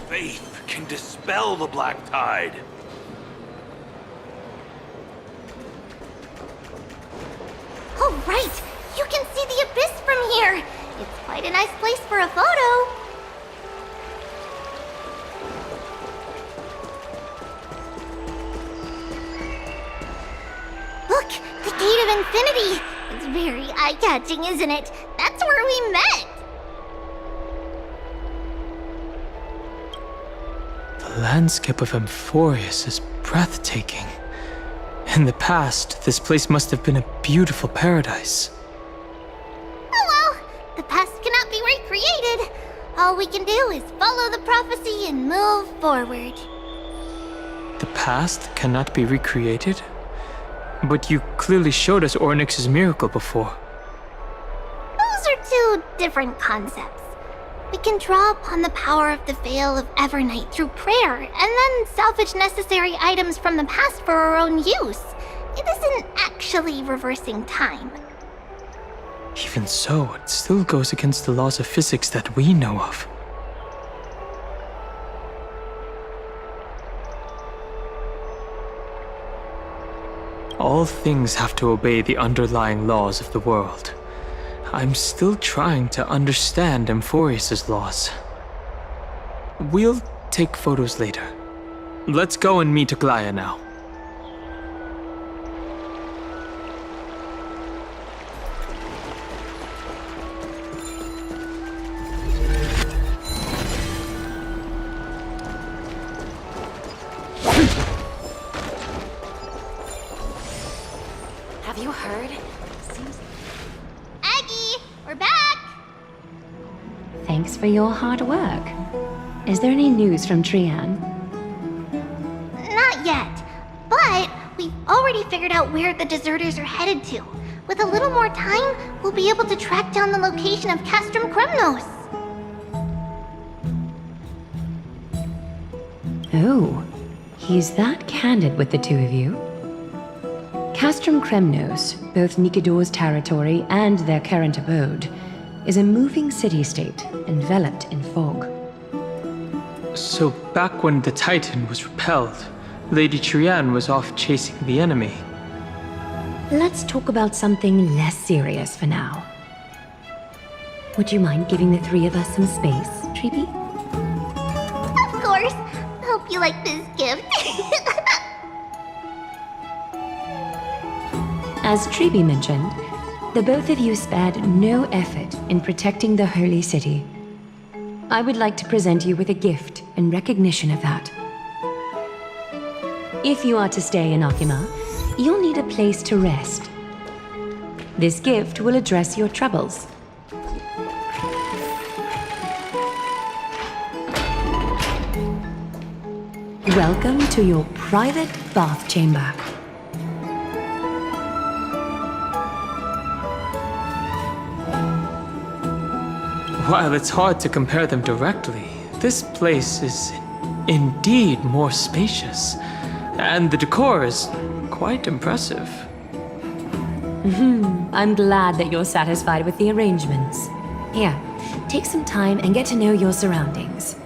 Faith can dispel the black tide. Oh, right! You can see the abyss from here! It's quite a nice place for a photo. Look! The Gate of Infinity! It's very eye-catching, isn't it? That's where we met! The landscape of Amphoreus is breathtaking. In the past, this place must have been a beautiful paradise. Oh well, the past cannot be recreated. All we can do is follow the prophecy and move forward. The past cannot be recreated? But you clearly showed us Ornyx's miracle before. Those are two different concepts. We can draw upon the power of the Veil of Evernight through prayer, and then salvage necessary items from the past for our own use. It isn't actually reversing time. Even so, it still goes against the laws of physics that we know of. All things have to obey the underlying laws of the world. I'm still trying to understand Amphoreus' laws. We'll take photos later. Let's go and meet Aglaya now. Have you heard? Aggie, we're back! Thanks for your hard work. Is there any news from Trian? Not yet, but we've already figured out where the deserters are headed to. With a little more time, we'll be able to track down the location of Castrum Kremnos. Oh, he's that candid with the two of you. Castrum Kremnos, both Nikidor's territory and their current abode, is a moving city-state enveloped in fog. So back when the Titan was repelled, Lady Trian was off chasing the enemy. Let's talk about something less serious for now. Would you mind giving the three of us some space, Treeby? Of course. Hope you like this gift. As Treeby mentioned, the both of you spared no effort in protecting the holy city. I would like to present you with a gift in recognition of that. If you are to stay in Akima, you'll need a place to rest. This gift will address your troubles. Welcome to your private bath chamber. While it's hard to compare them directly, this place is indeed more spacious, and the decor is quite impressive. I'm glad that you're satisfied with the arrangements. Here, take some time and get to know your surroundings.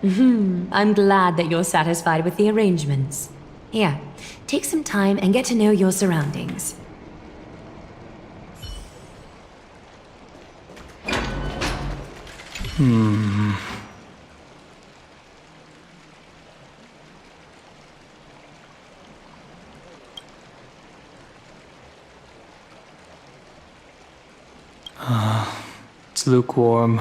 I'm glad that you're satisfied with the arrangements. Here, take some time and get to know your surroundings. It's lukewarm.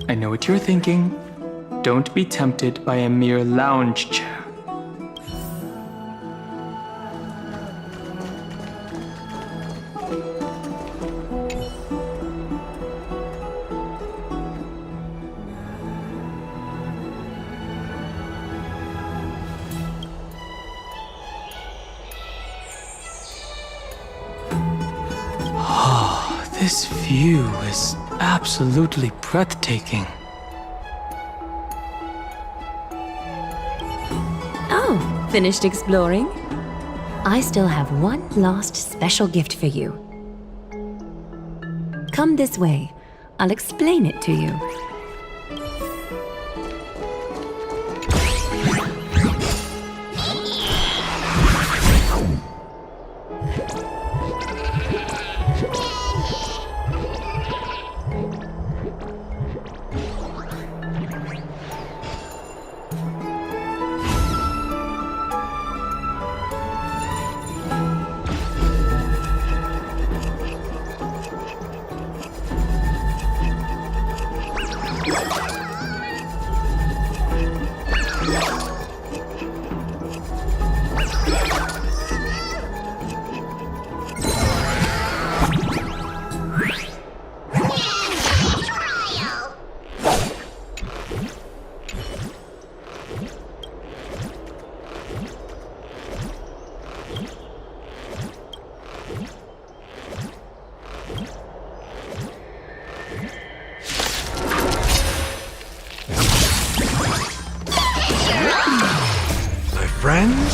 I know what you're thinking. Don't be tempted by a mere lounge chair. This view is absolutely breathtaking. Oh, finished exploring? I still have one last special gift for you. Come this way. I'll explain it to you. Friends?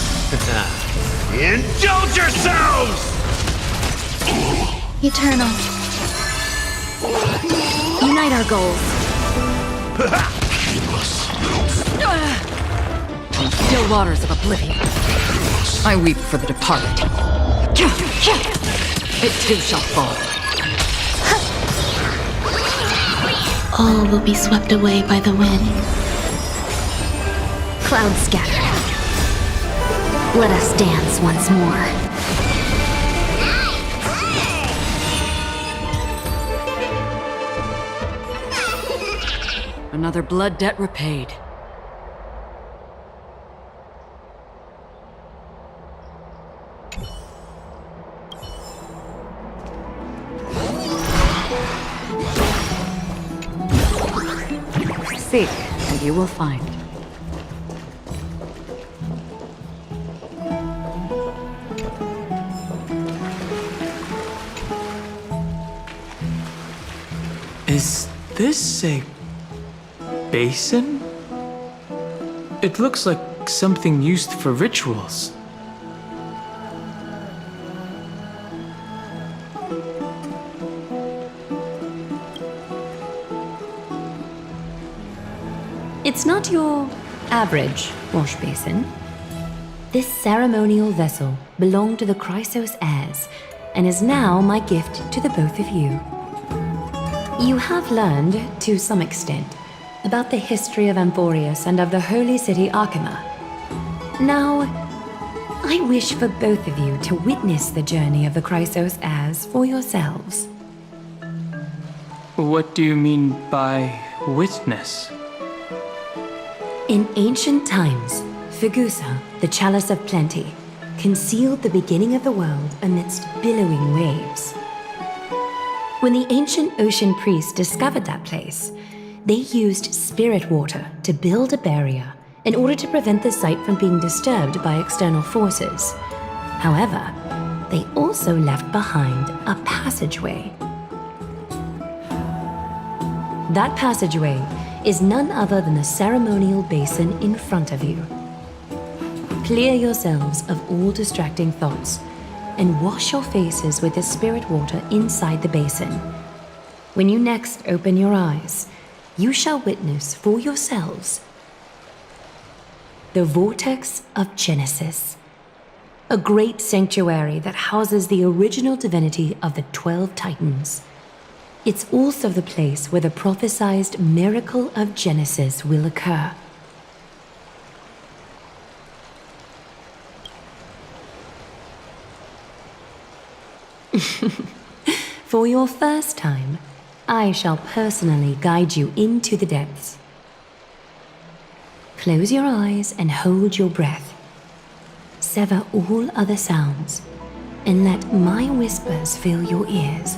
Indulge yourselves! Eternal. Unite our goals. Still waters of oblivion. I weep for the departed. It too shall fall. All will be swept away by the wind. Clouds scattered. Let us dance once more. Another blood debt repaid. Seek, and you will find. Is this a basin? It looks like something used for rituals. It's not your average wash basin. This ceremonial vessel belonged to the Chrysos heirs and is now my gift to the both of you. You have learned, to some extent, about the history of Amphoreus and of the holy city Arkema. Now, I wish for both of you to witness the journey of the Chrysos heirs for yourselves. What do you mean by witness? In ancient times, Fegusa, the Chalice of Plenty, concealed the beginning of the world amidst billowing waves. When the ancient ocean priests discovered that place, they used spirit water to build a barrier in order to prevent the site from being disturbed by external forces. However, they also left behind a passageway. That passageway is none other than the ceremonial basin in front of you. Clear yourselves of all distracting thoughts and wash your faces with the spirit water inside the basin. When you next open your eyes, you shall witness for yourselves the Vortex of Genesis, a great sanctuary that houses the original divinity of the 12 Titans. It's also the place where the prophesized miracle of Genesis will occur. For your first time, I shall personally guide you into the depths. Close your eyes and hold your breath. Sever all other sounds, and let my whispers fill your ears.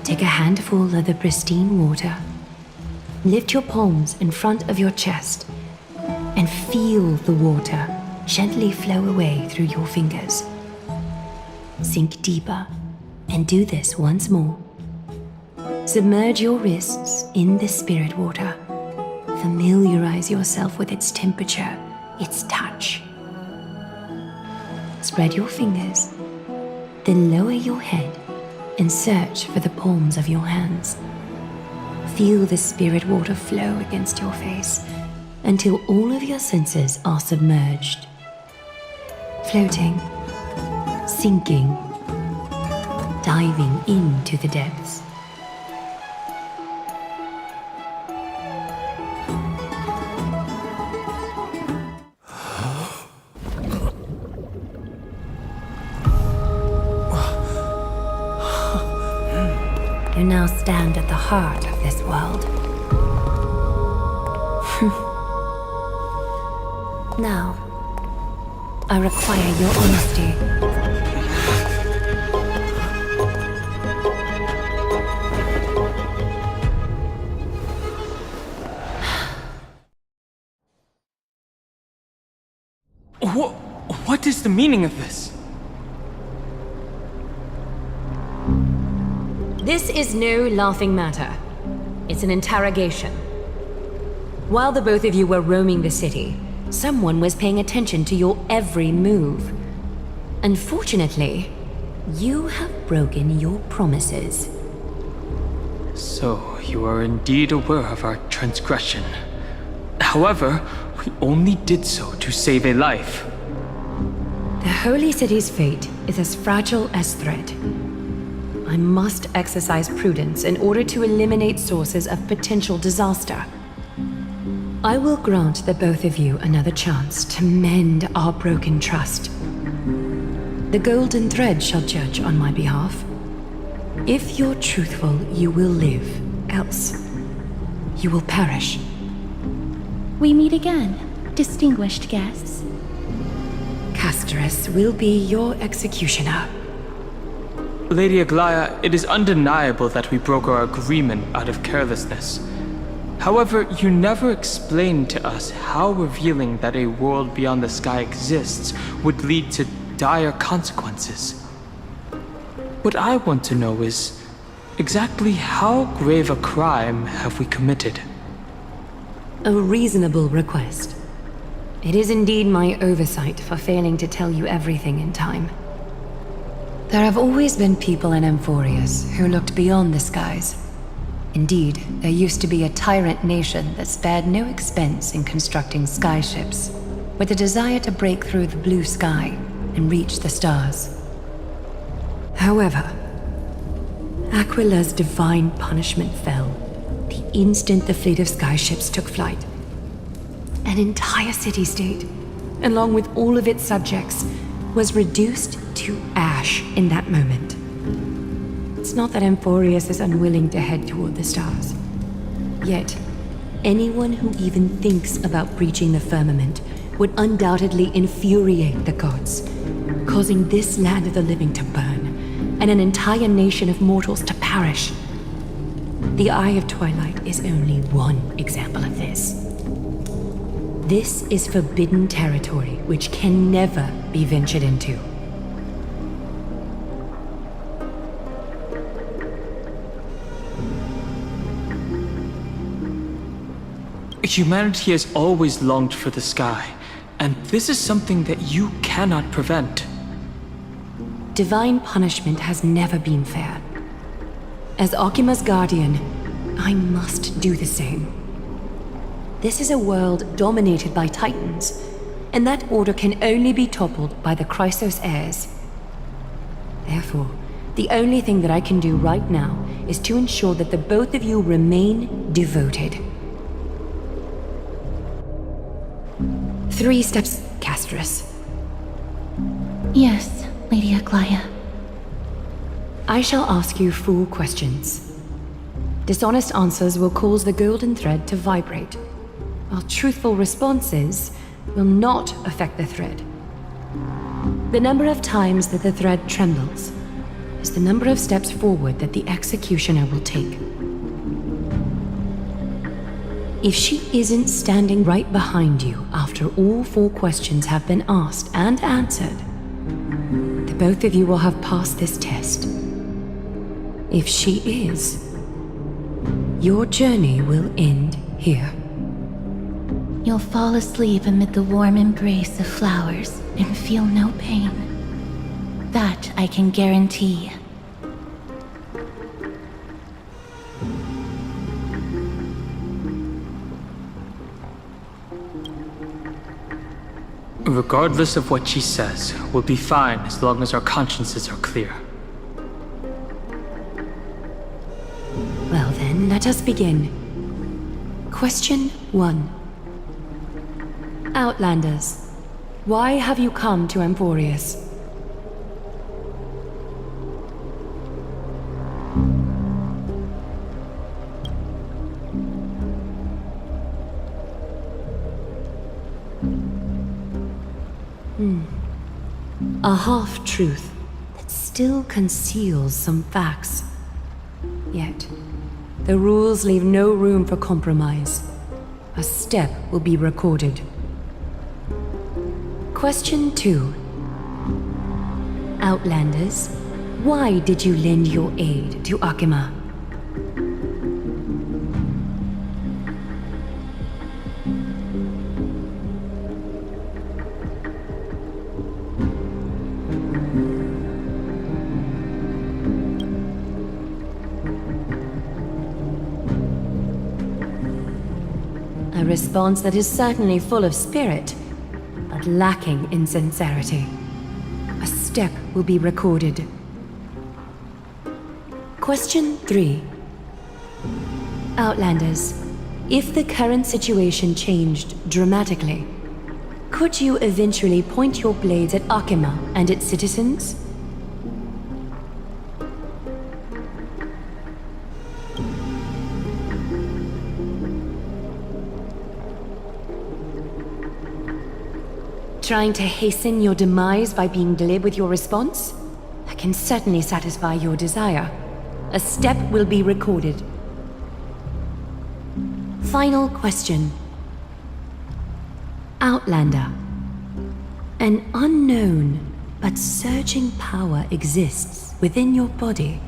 Take a handful of the pristine water. Lift your palms in front of your chest, and feel the water gently flow away through your fingers. Sink deeper, and do this once more. Submerge your wrists in the spirit water. Familiarize yourself with its temperature, its touch. Spread your fingers, then lower your head and search for the palms of your hands. Feel the spirit water flow against your face until all of your senses are submerged. Floating, sinking, diving into the depths. You now stand at the heart of this world. Now, I require your honesty. What is the meaning of this? This is no laughing matter. It's an interrogation. While the both of you were roaming the city, someone was paying attention to your every move. Unfortunately, you have broken your promises. So, you are indeed aware of our transgression. However, we only did so to save a life. The Holy City's fate is as fragile as thread. I must exercise prudence in order to eliminate sources of potential disaster. I will grant the both of you another chance to mend our broken trust. The golden thread shall judge on my behalf. If you're truthful, you will live. Else, you will perish. We meet again, distinguished guests. Casterus will be your executioner. Lady Aglaya, it is undeniable that we broke our agreement out of carelessness. However, you never explained to us how revealing that a world beyond the sky exists would lead to dire consequences. What I want to know is, exactly how grave a crime have we committed? A reasonable request. It is indeed my oversight for failing to tell you everything in time. There have always been people in Amphoreus who looked beyond the skies. Indeed, there used to be a tyrant nation that spared no expense in constructing skyships, with a desire to break through the blue sky and reach the stars. However, Aquila's divine punishment fell the instant the fleet of skyships took flight. An entire city-state, along with all of its subjects, was reduced to ash in that moment. It's not that Amphoreus is unwilling to head toward the stars. Yet, anyone who even thinks about breaching the firmament would undoubtedly infuriate the gods, causing this land of the living to burn, and an entire nation of mortals to perish. The Eye of Twilight is only one example of this. This is forbidden territory which can never be ventured into. Humanity has always longed for the sky, and this is something that you cannot prevent. Divine punishment has never been fair. As Okima's guardian, I must do the same. This is a world dominated by Titans, and that order can only be toppled by the Chrysos heirs. Therefore, the only thing that I can do right now is to ensure that the both of you remain devoted. 3 steps, Casterus. Yes, Lady Aglaya. I shall ask you 4 questions. Dishonest answers will cause the golden thread to vibrate, while truthful responses will not affect the thread. The number of times that the thread trembles is the number of steps forward that the executioner will take. If she isn't standing right behind you after all 4 questions have been asked and answered, the both of you will have passed this test. If she is, your journey will end here. You'll fall asleep amid the warm embrace of flowers and feel no pain. That I can guarantee. Regardless of what she says, we'll be fine as long as our consciences are clear. Well then, let us begin. Question 1. Outlanders, why have you come to Amphoreus? A half-truth that still conceals some facts. Yet, the rules leave no room for compromise. A step will be recorded. Question 2. Outlanders, why did you lend your aid to Akima? A response that is certainly full of spirit, but lacking in sincerity. A step will be recorded. Question 3. Outlanders, if the current situation changed dramatically, could you eventually point your blades at Akima and its citizens? Trying to hasten your demise by being glib with your response? That can certainly satisfy your desire. A step will be recorded. Final question. Outlander. An unknown but surging power exists within your body.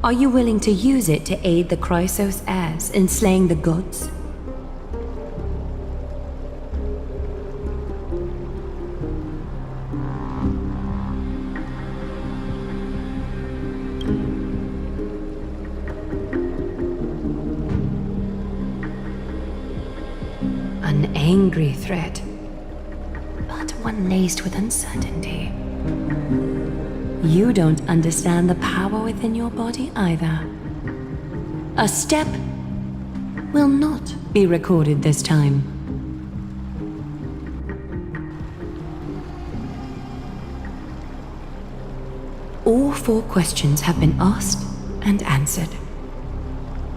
Are you willing to use it to aid the Chrysos heirs in slaying the gods? An angry threat, but one laced with uncertainty. You don't understand the power within your body either. A step will not be recorded this time. All 4 questions have been asked and answered.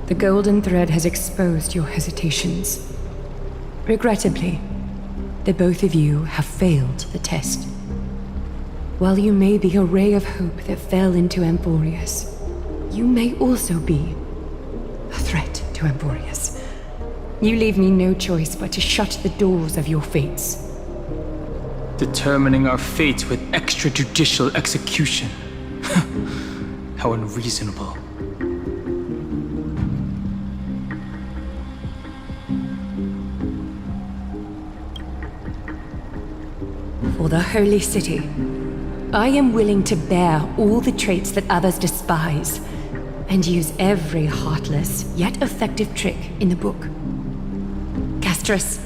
The golden thread has exposed your hesitations. Regrettably, the both of you have failed the test. While you may be a ray of hope that fell into Amphoreus, you may also be a threat to Amphoreus. You leave me no choice but to shut the doors of your fates. Determining our fates with extrajudicial execution. How unreasonable. For the Holy City, I am willing to bear all the traits that others despise, and use every heartless yet effective trick in the book. Castris,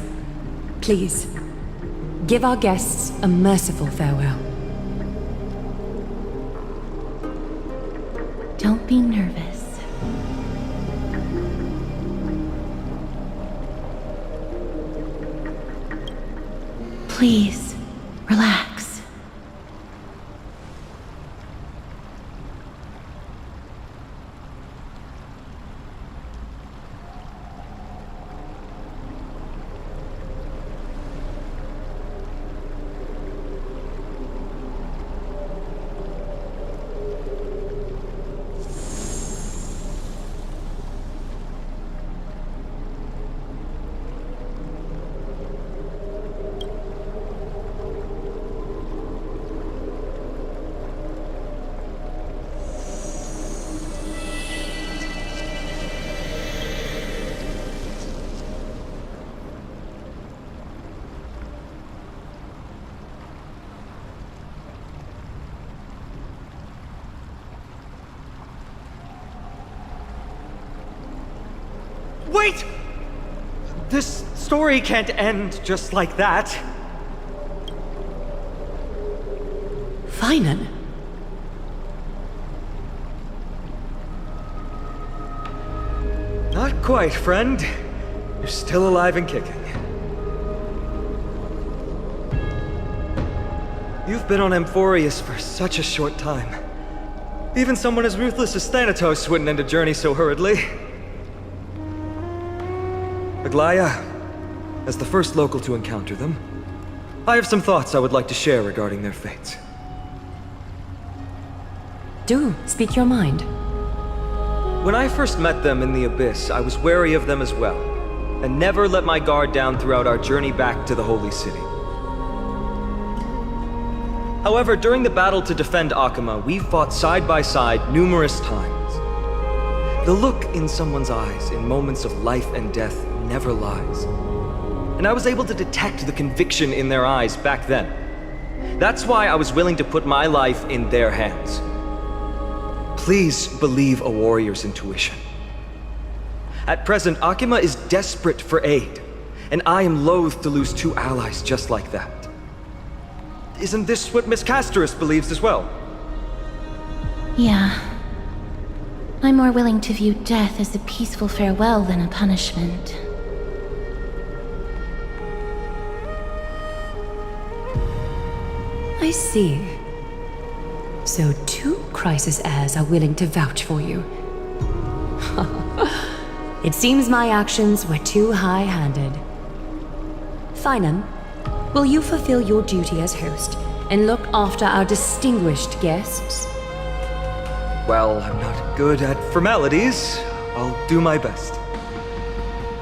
please, give our guests a merciful farewell. Don't be nervous. Please, relax. Wait! This story can't end just like that. Finan? Not quite, friend. You're still alive and kicking. You've been on Amphoreus for such a short time. Even someone as ruthless as Thanatos wouldn't end a journey so hurriedly. Aglaya, as the first local to encounter them, I have some thoughts I would like to share regarding their fates. Do speak your mind. When I first met them in the Abyss, I was wary of them as well, and never let my guard down throughout our journey back to the Holy City. However, during the battle to defend Akama, we fought side by side numerous times. The look in someone's eyes in moments of life and death never lies. And I was able to detect the conviction in their eyes back then. That's why I was willing to put my life in their hands. Please believe a warrior's intuition. At present, Akama is desperate for aid, and I am loath to lose two allies just like that. Isn't this what Miss Castorus believes as well? Yeah. I'm more willing to view death as a peaceful farewell than a punishment. I see. So two crisis heirs are willing to vouch for you. It seems my actions were too high-handed. Finan, will you fulfill your duty as host and look after our distinguished guests? Well, I'm not good at formalities. I'll do my best.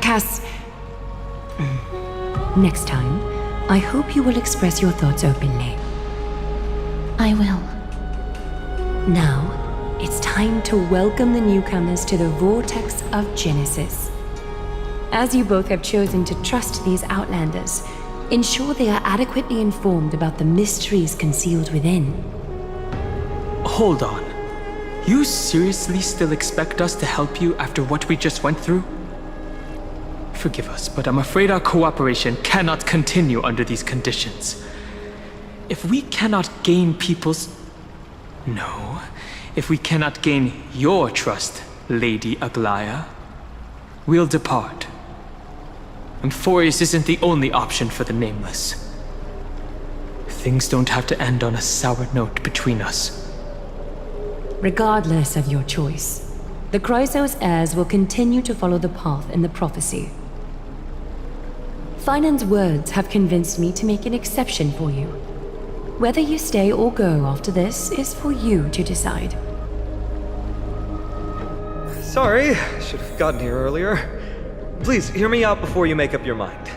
Cass... Next time, I hope you will express your thoughts openly. I will. Now, it's time to welcome the newcomers to the Vortex of Genesis. As you both have chosen to trust these Outlanders, ensure they are adequately informed about the mysteries concealed within. Hold on. You seriously still expect us to help you after what we just went through? Forgive us, but I'm afraid our cooperation cannot continue under these conditions. If we cannot gain people's... No. If we cannot gain your trust, Lady Aglaya, we'll depart. Amphoreus isn't the only option for the Nameless. Things don't have to end on a sour note between us. Regardless of your choice, the Chrysos heirs will continue to follow the path in the prophecy. Finan's words have convinced me to make an exception for you. Whether you stay or go after this is for you to decide. Sorry, should have gotten here earlier. Please, hear me out before you make up your mind.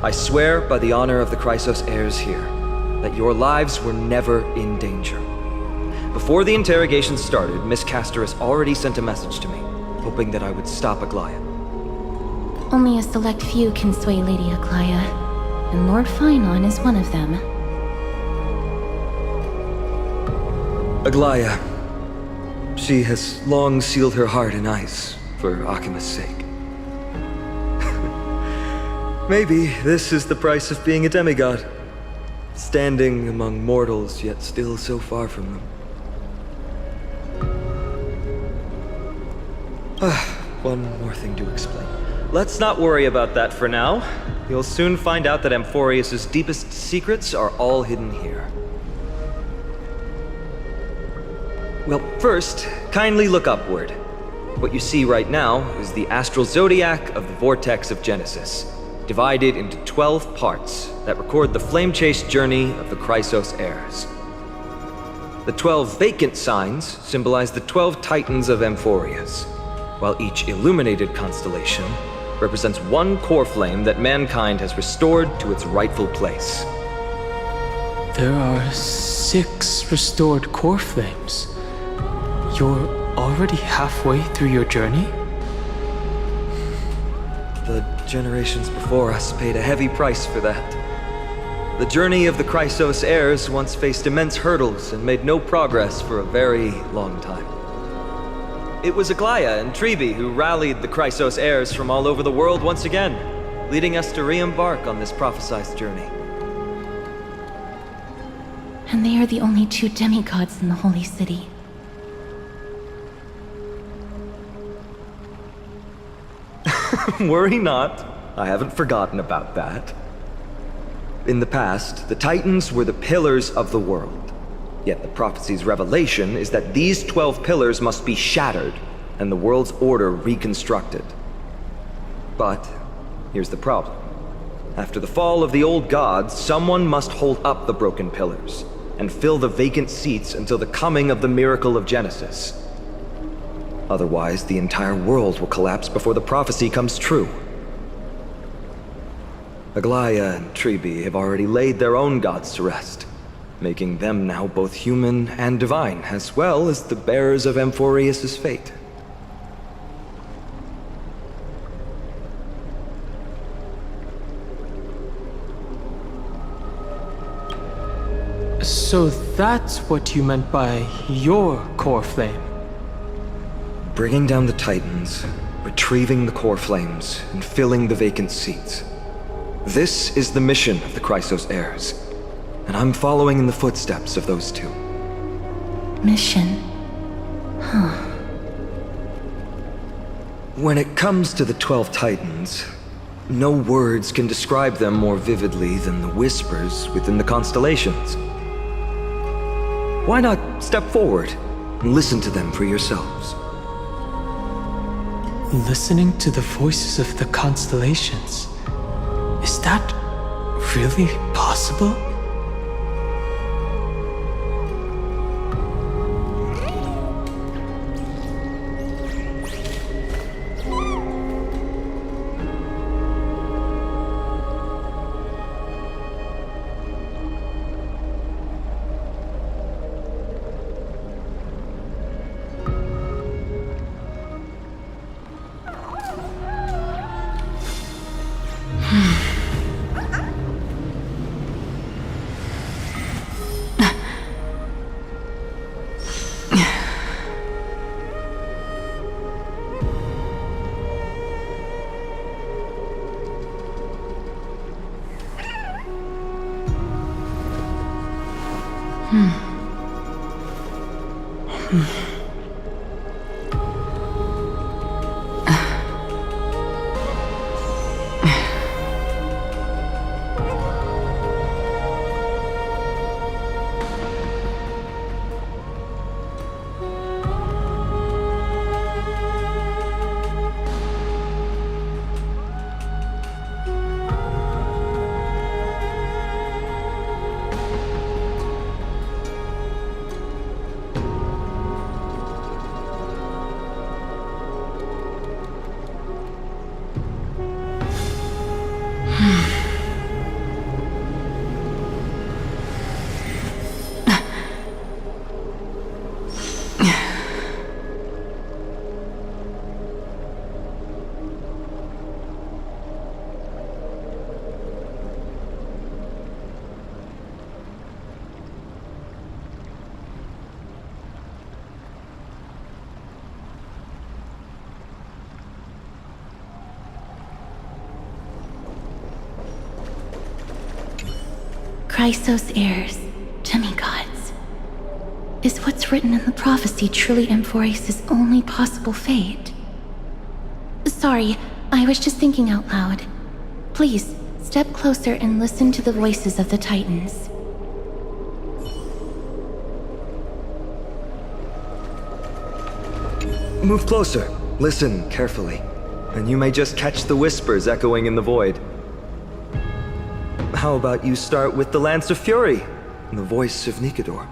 I swear by the honor of the Chrysos heirs here, that your lives were never in danger. Before the interrogation started, Miss Castorus already sent a message to me, hoping that I would stop Aglaya. Only a select few can sway Lady Aglaya, and Lord Finon is one of them. Aglaya. She has long sealed her heart in ice for Akima's sake. Maybe this is the price of being a demigod. Standing among mortals, yet still so far from them. One more thing to explain. Let's not worry about that for now. You'll soon find out that Amphoreus' deepest secrets are all hidden here. Well, first, kindly look upward. What you see right now is the astral zodiac of the Vortex of Genesis, divided into 12 parts that record the flame-chased journey of the Chrysos heirs. The 12 vacant signs symbolize the 12 titans of Amphoreus, while each illuminated constellation represents one core flame that mankind has restored to its rightful place. There are 6 restored core flames. You're already halfway through your journey? The generations before us paid a heavy price for that. The journey of the Chrysos heirs once faced immense hurdles and made no progress for a very long time. It was Aglaya and Trebi who rallied the Chrysos heirs from all over the world once again, leading us to re-embark on this prophesized journey. And they are the only 2 demigods in the Holy City. Worry not. I haven't forgotten about that. In the past, the Titans were the pillars of the world. Yet the prophecy's revelation is that these 12 pillars must be shattered and the world's order reconstructed. But here's the problem. After the fall of the old gods, someone must hold up the broken pillars and fill the vacant seats until the coming of the miracle of Genesis. Otherwise, the entire world will collapse before the prophecy comes true. Aglaya and Trebi have already laid their own gods to rest, making them now both human and divine, as well as the bearers of Amphoreus' fate. So that's what you meant by your core flame. Bringing down the Titans, retrieving the core flames, and filling the vacant seats. This is the mission of the Chrysos heirs, and I'm following in the footsteps of those 2. Mission. When it comes to the 12 Titans, no words can describe them more vividly than the whispers within the constellations. Why not step forward and listen to them for yourselves? Listening to the voices of the constellations. Is that really possible? Chrysos heirs, demigods. Is what's written in the prophecy truly Amphoreus' only possible fate? Sorry, I was just thinking out loud. Please, step closer and listen to the voices of the Titans. Move closer, listen carefully, and you may just catch the whispers echoing in the void. How about you start with the Lance of Fury, and the voice of Nikador?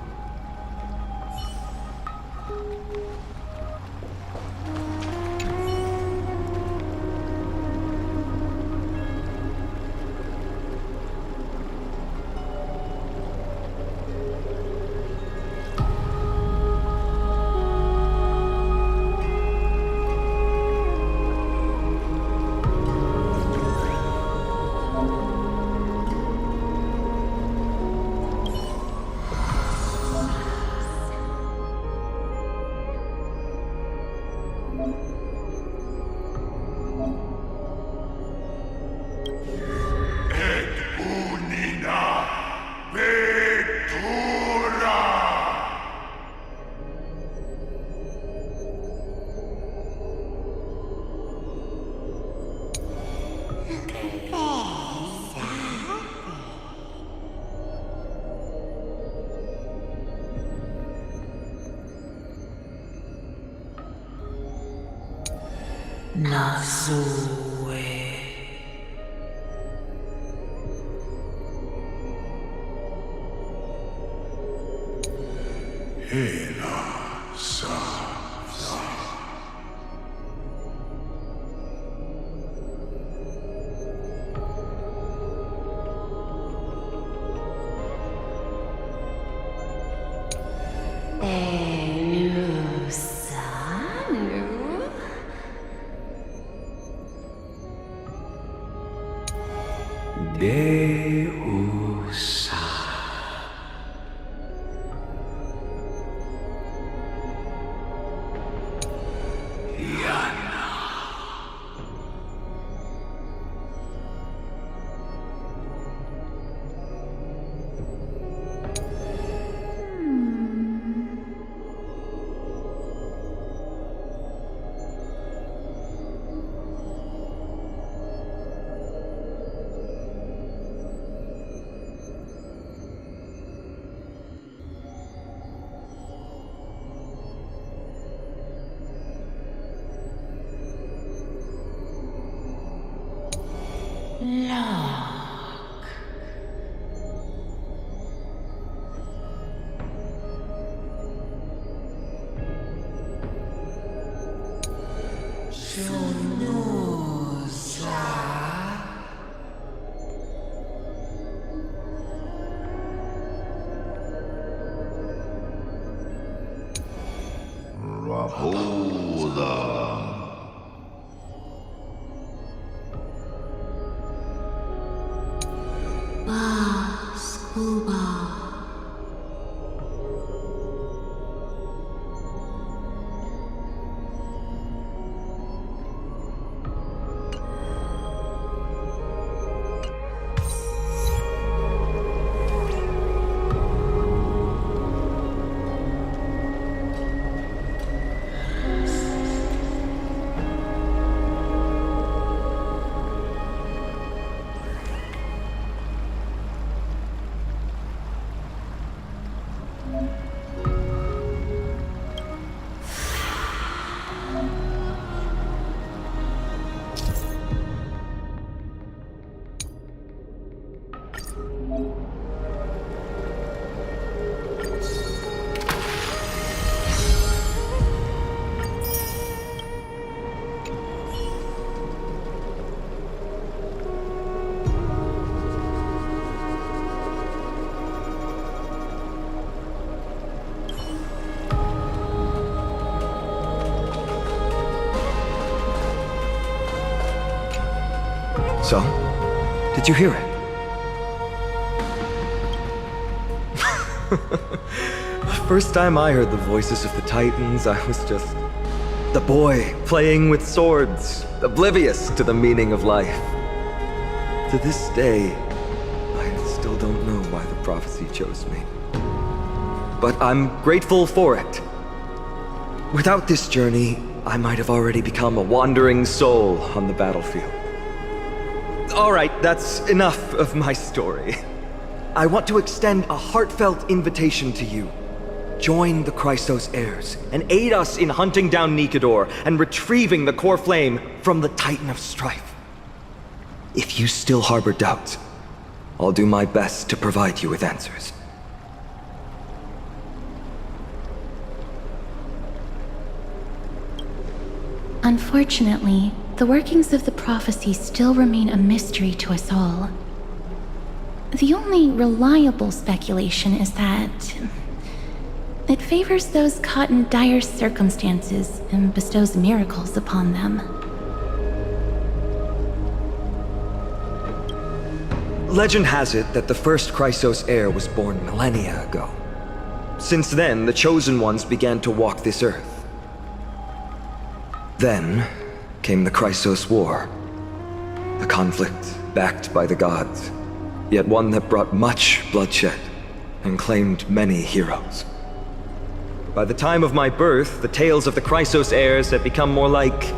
So, did you hear it? The first time I heard the voices of the Titans, I was just the boy playing with swords, oblivious to the meaning of life. To this day, I still don't know why the prophecy chose me. But I'm grateful for it. Without this journey, I might have already become a wandering soul on the battlefield. All right, that's enough of my story. I want to extend a heartfelt invitation to you. Join the Christos heirs and aid us in hunting down Nikedor and retrieving the core flame from the Titan of Strife. If you still harbor doubts, I'll do my best to provide you with answers. Unfortunately, the workings of the prophecy still remain a mystery to us all. The only reliable speculation is that it favors those caught in dire circumstances and bestows miracles upon them. Legend has it that the first Chrysos heir was born millennia ago. Since then, the Chosen Ones began to walk this earth. Then came the Chrysos War. A conflict backed by the gods, yet one that brought much bloodshed and claimed many heroes. By the time of my birth, the tales of the Chrysos heirs had become more like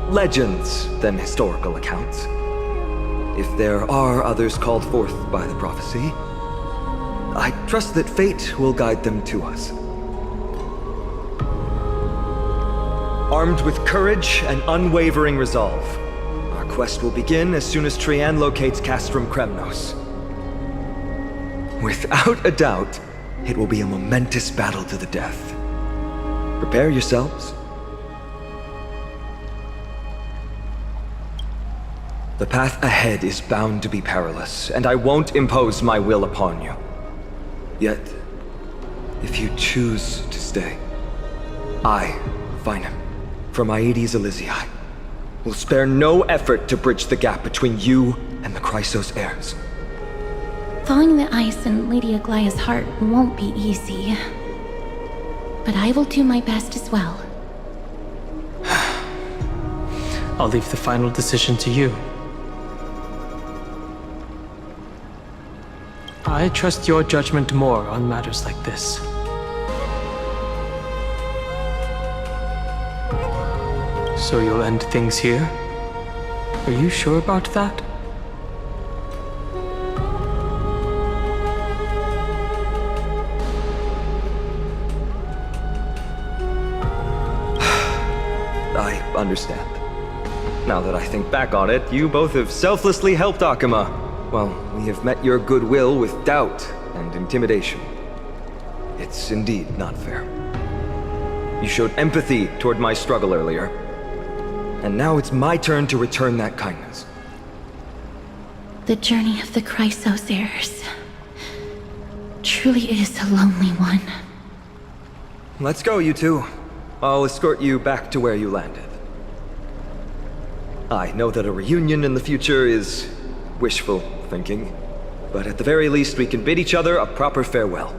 legends than historical accounts. if there are others called forth by the prophecy, I trust that fate will guide them to us. Armed with courage and unwavering resolve, our quest will begin as soon as Trian locates Castrum Kremnos. Without a doubt, it will be a momentous battle to the death. Prepare yourselves. The path ahead is bound to be perilous, and I won't impose my will upon you. Yet, if you choose to stay, I, Finam, from Aedes Elysiae, will spare no effort to bridge the gap between you and the Chrysos heirs. Thawing the ice in Lady Aglaya's heart won't be easy. But I will do my best as well. I'll leave the final decision to you. I trust your judgment more on matters like this. So you'll end things here? Are you sure about that? I understand. Now that I think back on it, you both have selflessly helped Akuma. Well, we have met your goodwill with doubt and intimidation. It's indeed not fair. You showed empathy toward my struggle earlier, and now it's my turn to return that kindness. The journey of the Chrysos heirs truly is a lonely one. Let's go, you two. I'll escort you back to where you landed. I know that a reunion in the future is wishful thinking, but at the very least we can bid each other a proper farewell.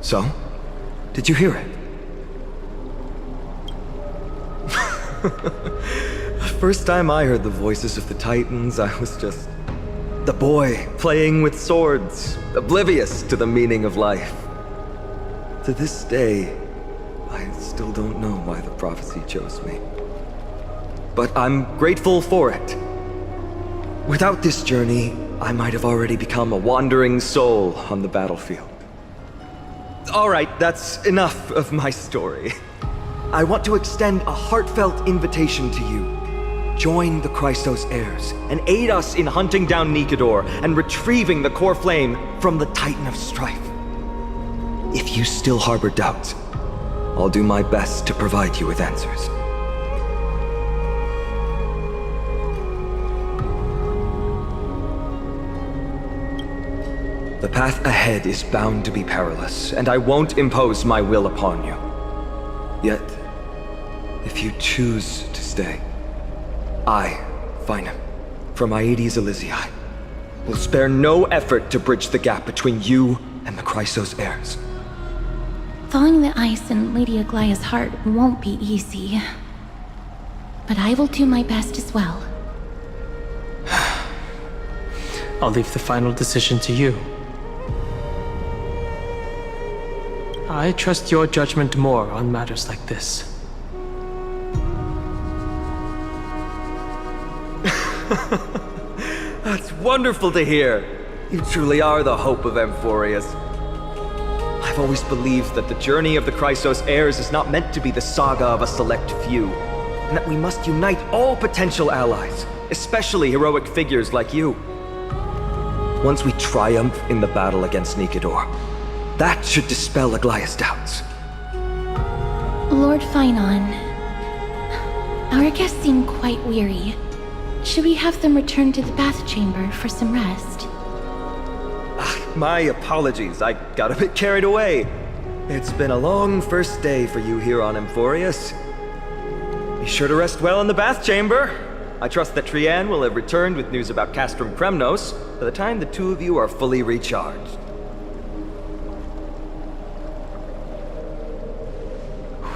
So, did you hear it? The first time I heard the voices of the Titans, I was just the boy playing with swords, oblivious to the meaning of life. To this day, I still don't know why the prophecy chose me. But I'm grateful for it. Without this journey, I might have already become a wandering soul on the battlefield. All right, that's enough of my story. I want to extend a heartfelt invitation to you. Join the Chrysos heirs and aid us in hunting down Nikedor and retrieving the core flame from the Titan of Strife. If you still harbor doubts, I'll do my best to provide you with answers. The path ahead is bound to be perilous, and I won't impose my will upon you. Yet, if you choose to stay, I, Finam, from Aedes Elysiae, will spare no effort to bridge the gap between you and the Chrysos heirs. Thawing the ice in Lady Aglaya's heart won't be easy. But I will do my best as well. I'll leave the final decision to you. I trust your judgment more on matters like this. That's wonderful to hear. You truly are the hope of Amphoreus. I've always believed that the journey of the Chrysos heirs is not meant to be the saga of a select few, and that we must unite all potential allies, especially heroic figures like you. Once we triumph in the battle against Nikedor, that should dispel Aglaya's doubts. Lord Finon, our guests seem quite weary. Should we have them return to the bath chamber for some rest? My apologies, I got a bit carried away. It's been a long first day for you here on Amphoreus. Be sure to rest well in the bath chamber. I trust that Trianne will have returned with news about Castrum Kremnos by the time the two of you are fully recharged.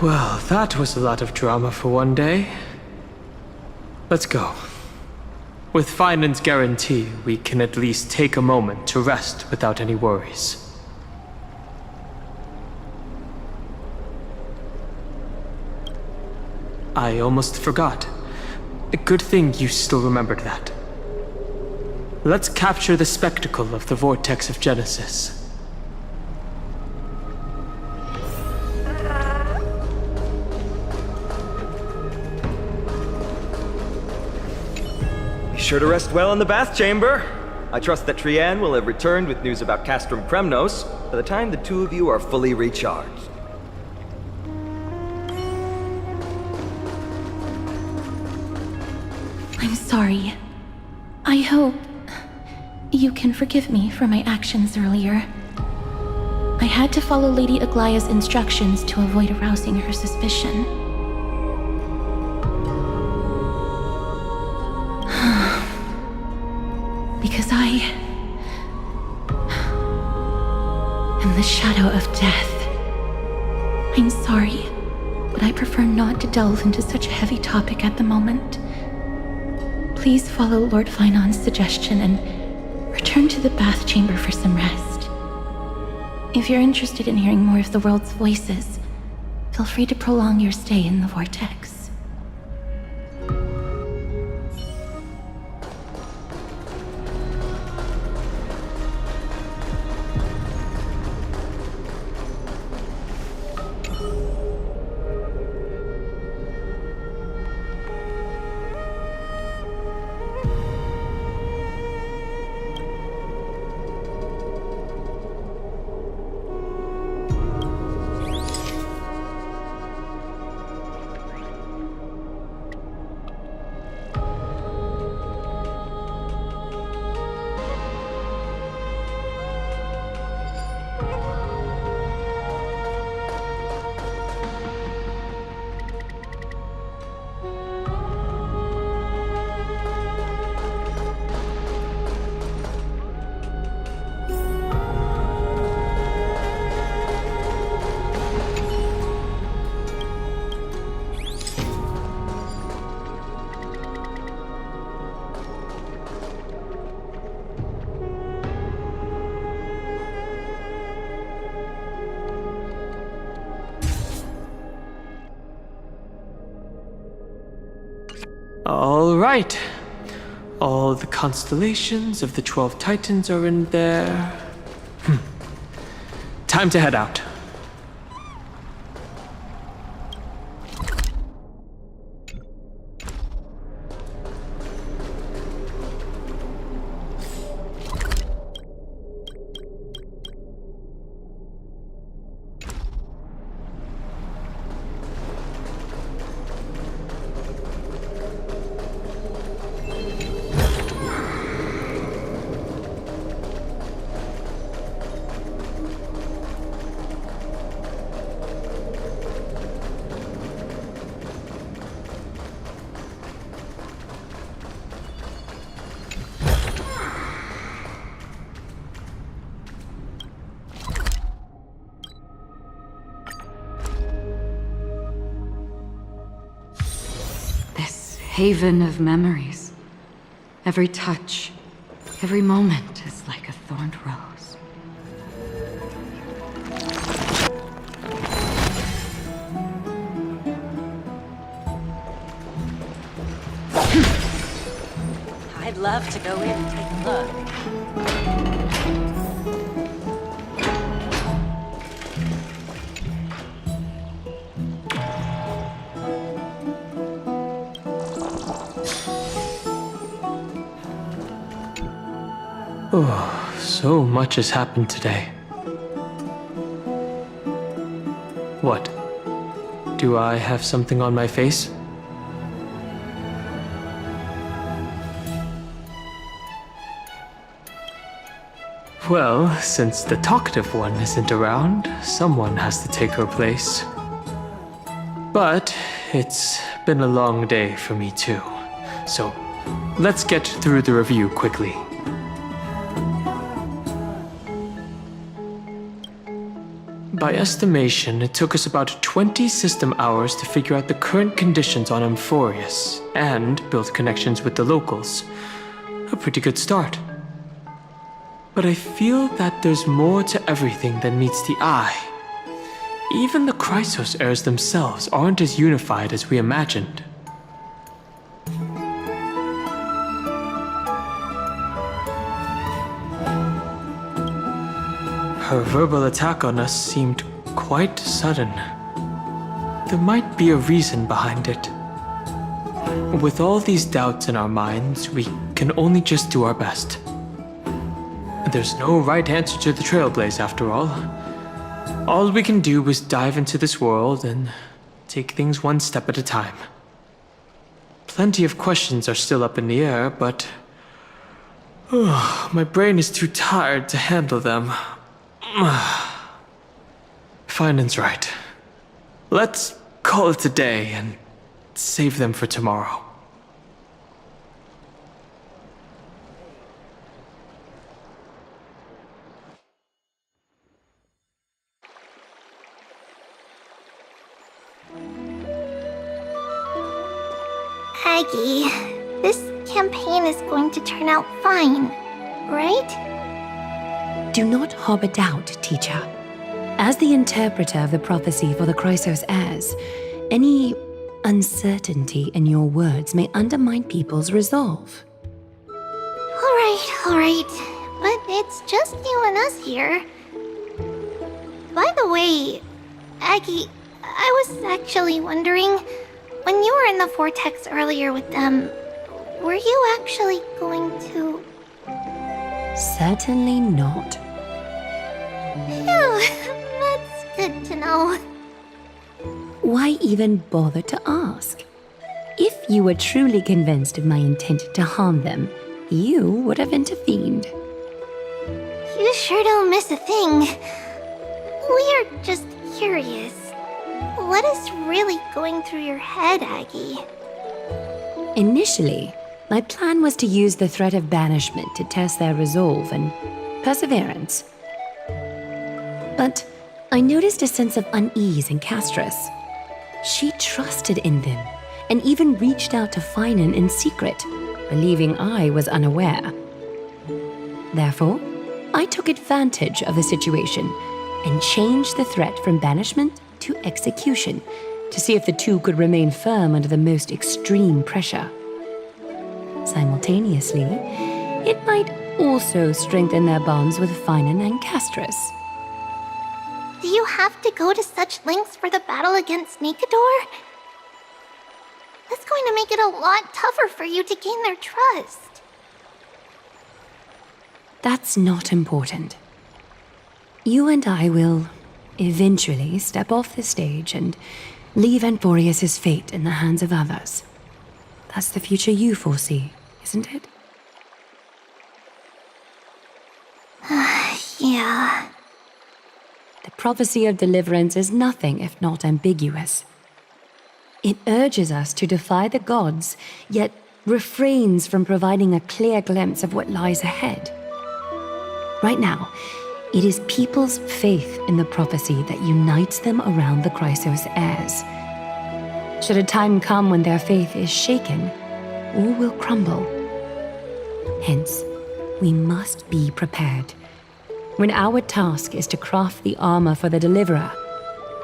Well, that was a lot of drama for one day. Let's go. With Finan's guarantee, we can at least take a moment to rest without any worries. I almost forgot. Good thing you still remembered that. Let's capture the spectacle of the Vortex of Genesis. Be sure to rest well in the bath chamber. I trust that Trianne will have returned with news about Castrum Kremnos by the time the two of you are fully recharged. I'm sorry. I hope you can forgive me for my actions earlier. I had to follow Lady Aglaya's instructions to avoid arousing her suspicion. Because I am the shadow of death. I'm sorry, but I prefer not to delve into such a heavy topic at the moment. Please follow Lord Finan's suggestion and return to the bath chamber for some rest. If you're interested in hearing more of the world's voices, feel free to prolong your stay in the Vortex. All right. All the constellations of the 12 Titans are in there. Time to head out. haven of memories. Every touch, every moment is like a thorned rose. I'd love to go in and take a look. Oh, so much has happened today. What? Do I have something on my face? Well, since the talkative one isn't around, someone has to take her place. But it's been a long day for me too. So let's get through the review quickly. By estimation, it took us about 20 system hours to figure out the current conditions on Amphoreus and build connections with the locals. A pretty good start. But I feel that there's more to everything than meets the eye. Even the Chrysos heirs themselves aren't as unified as we imagined. Her verbal attack on us seemed quite sudden. There might be a reason behind it. With all these doubts in our minds, we can only just do our best. There's no right answer to the Trailblaze after all. All we can do is dive into this world and take things one step at a time. Plenty of questions are still up in the air, but my brain is too tired to handle them. Finance right. Let's call it a day and save them for tomorrow. Aggie, this campaign is going to turn out fine, right? Do not harbor doubt, teacher. As the interpreter of the prophecy for the Chrysos heirs, any uncertainty in your words may undermine people's resolve. All right. But it's just you and us here. By the way, Aggie, I was actually wondering, when you were in the vortex earlier with them, were you actually going to... Certainly not. Phew, that's good to know. Why even bother to ask? If you were truly convinced of my intent to harm them, you would have intervened. You sure don't miss a thing. We are just curious. What is really going through your head, Aggie? Initially, my plan was to use the threat of banishment to test their resolve and perseverance. But I noticed a sense of unease in Castris. She trusted in them and even reached out to Finan in secret, believing I was unaware. Therefore, I took advantage of the situation and changed the threat from banishment to execution to see if the two could remain firm under the most extreme pressure. Simultaneously, it might also strengthen their bonds with Finan and Castris. Do you have to go to such lengths for the battle against Nikador? That's going to make it a lot tougher for you to gain their trust. That's not important. You and I will eventually step off the stage and leave Amphoreus' fate in the hands of others. That's the future you foresee, isn't it? Yeah. The prophecy of deliverance is nothing if not ambiguous. It urges us to defy the gods, yet refrains from providing a clear glimpse of what lies ahead. Right now, it is people's faith in the prophecy that unites them around the Chrysos heirs. Should a time come when their faith is shaken, or will crumble. Hence, we must be prepared. When our task is to craft the armor for the Deliverer,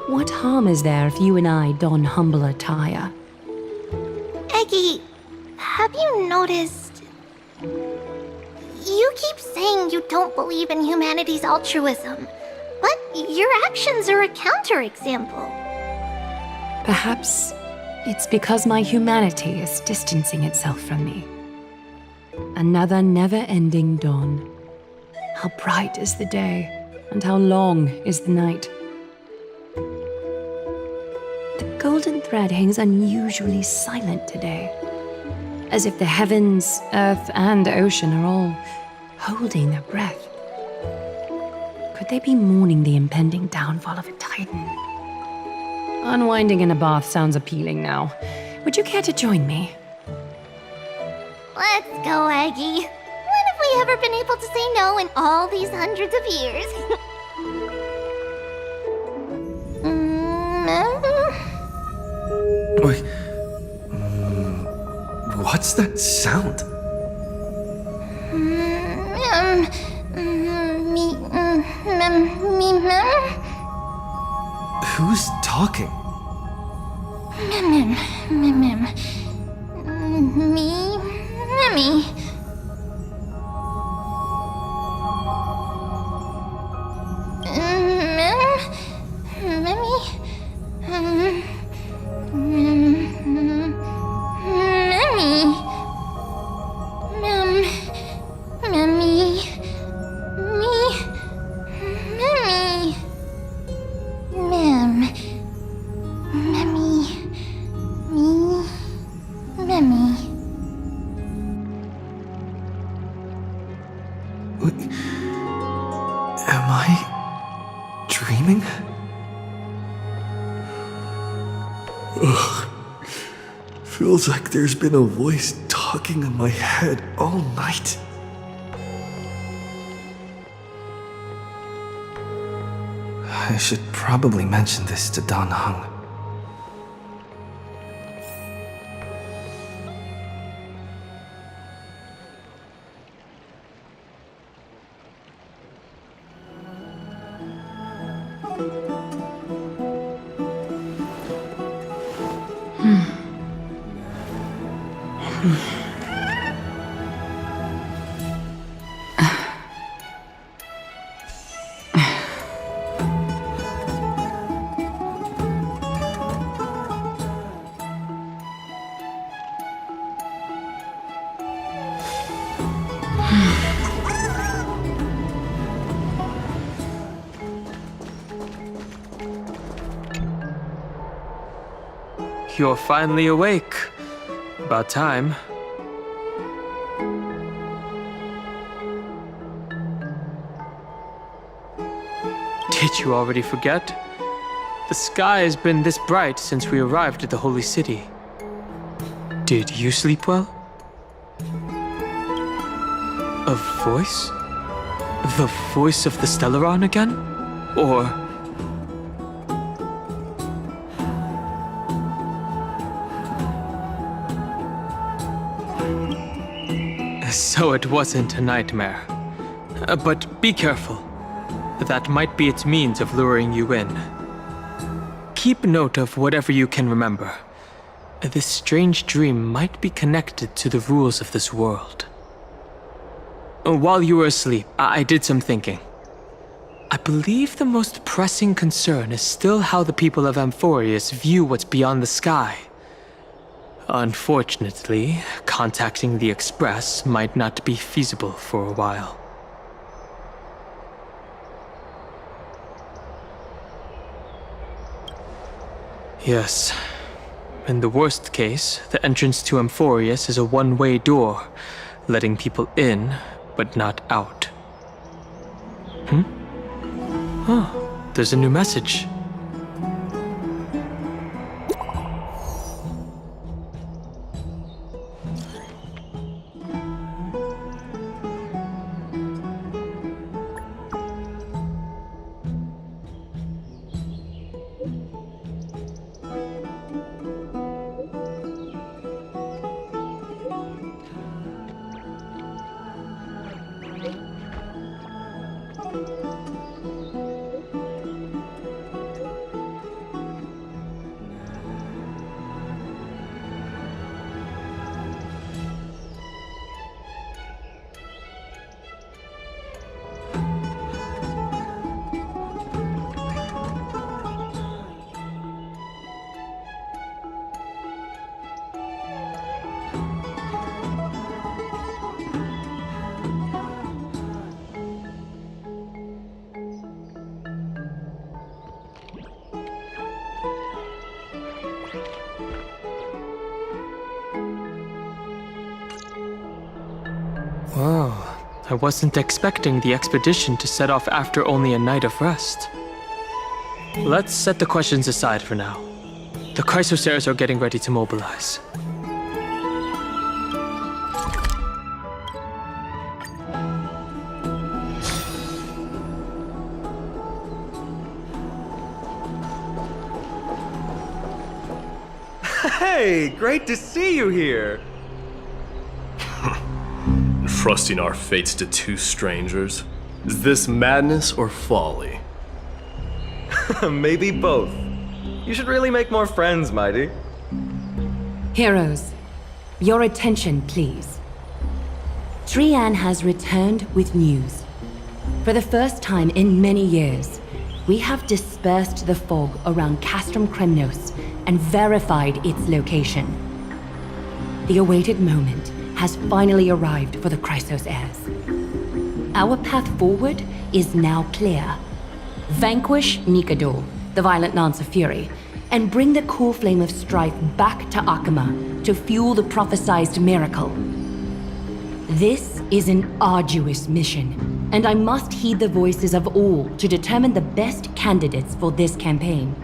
what harm is there if you and I don humble attire? Eggy, have you noticed? You keep saying you don't believe in humanity's altruism, but your actions are a counterexample. Perhaps it's because my humanity is distancing itself from me. Another never-ending dawn. How bright is the day, and how long is the night. The golden thread hangs unusually silent today, as if the heavens, earth, and ocean are all holding their breath. Could they be mourning the impending downfall of a titan? Unwinding in a bath sounds appealing now. Would you care to join me? Let's go, Eggy. When have we ever been able to say no in all these hundreds of years? Wait. What's that sound? Who's talking? Mimmy. Am I dreaming? Ugh. Feels like there's been a voice talking in my head all night. I should probably mention this to Dan Heng. You're finally awake. About time. Did you already forget? The sky has been this bright since we arrived at the Holy City. Did you sleep well? A voice? The voice of the Stellaron again? Or... So it wasn't a nightmare. But be careful. That might be its means of luring you in. Keep note of whatever you can remember. This strange dream might be connected to the rules of this world. While you were asleep, I did some thinking. I believe the most pressing concern is still how the people of Amphoreus view what's beyond the sky. Unfortunately, contacting the Express might not be feasible for a while. Yes. In the worst case, the entrance to Amphoreus is a one-way door, letting people in, but not out. Oh, there's a new message. Well, I wasn't expecting the expedition to set off after only a night of rest. Let's set the questions aside for now. The Chrysosairs are getting ready to mobilize. Hey, great to see you here. Trusting our fates to two strangers? Is this madness or folly? Maybe both. You should really make more friends, Mighty. Heroes, your attention, please. Trian has returned with news. For the first time in many years, we have dispersed the fog around Castrum Kremnos and verified its location. The awaited moment has finally arrived for the Chrysos heirs. Our path forward is now clear. Vanquish Nikador, the violent Lance of Fury, and bring the core flame of strife back to Akama to fuel the prophesized miracle. This is an arduous mission, and I must heed the voices of all to determine the best candidates for this campaign.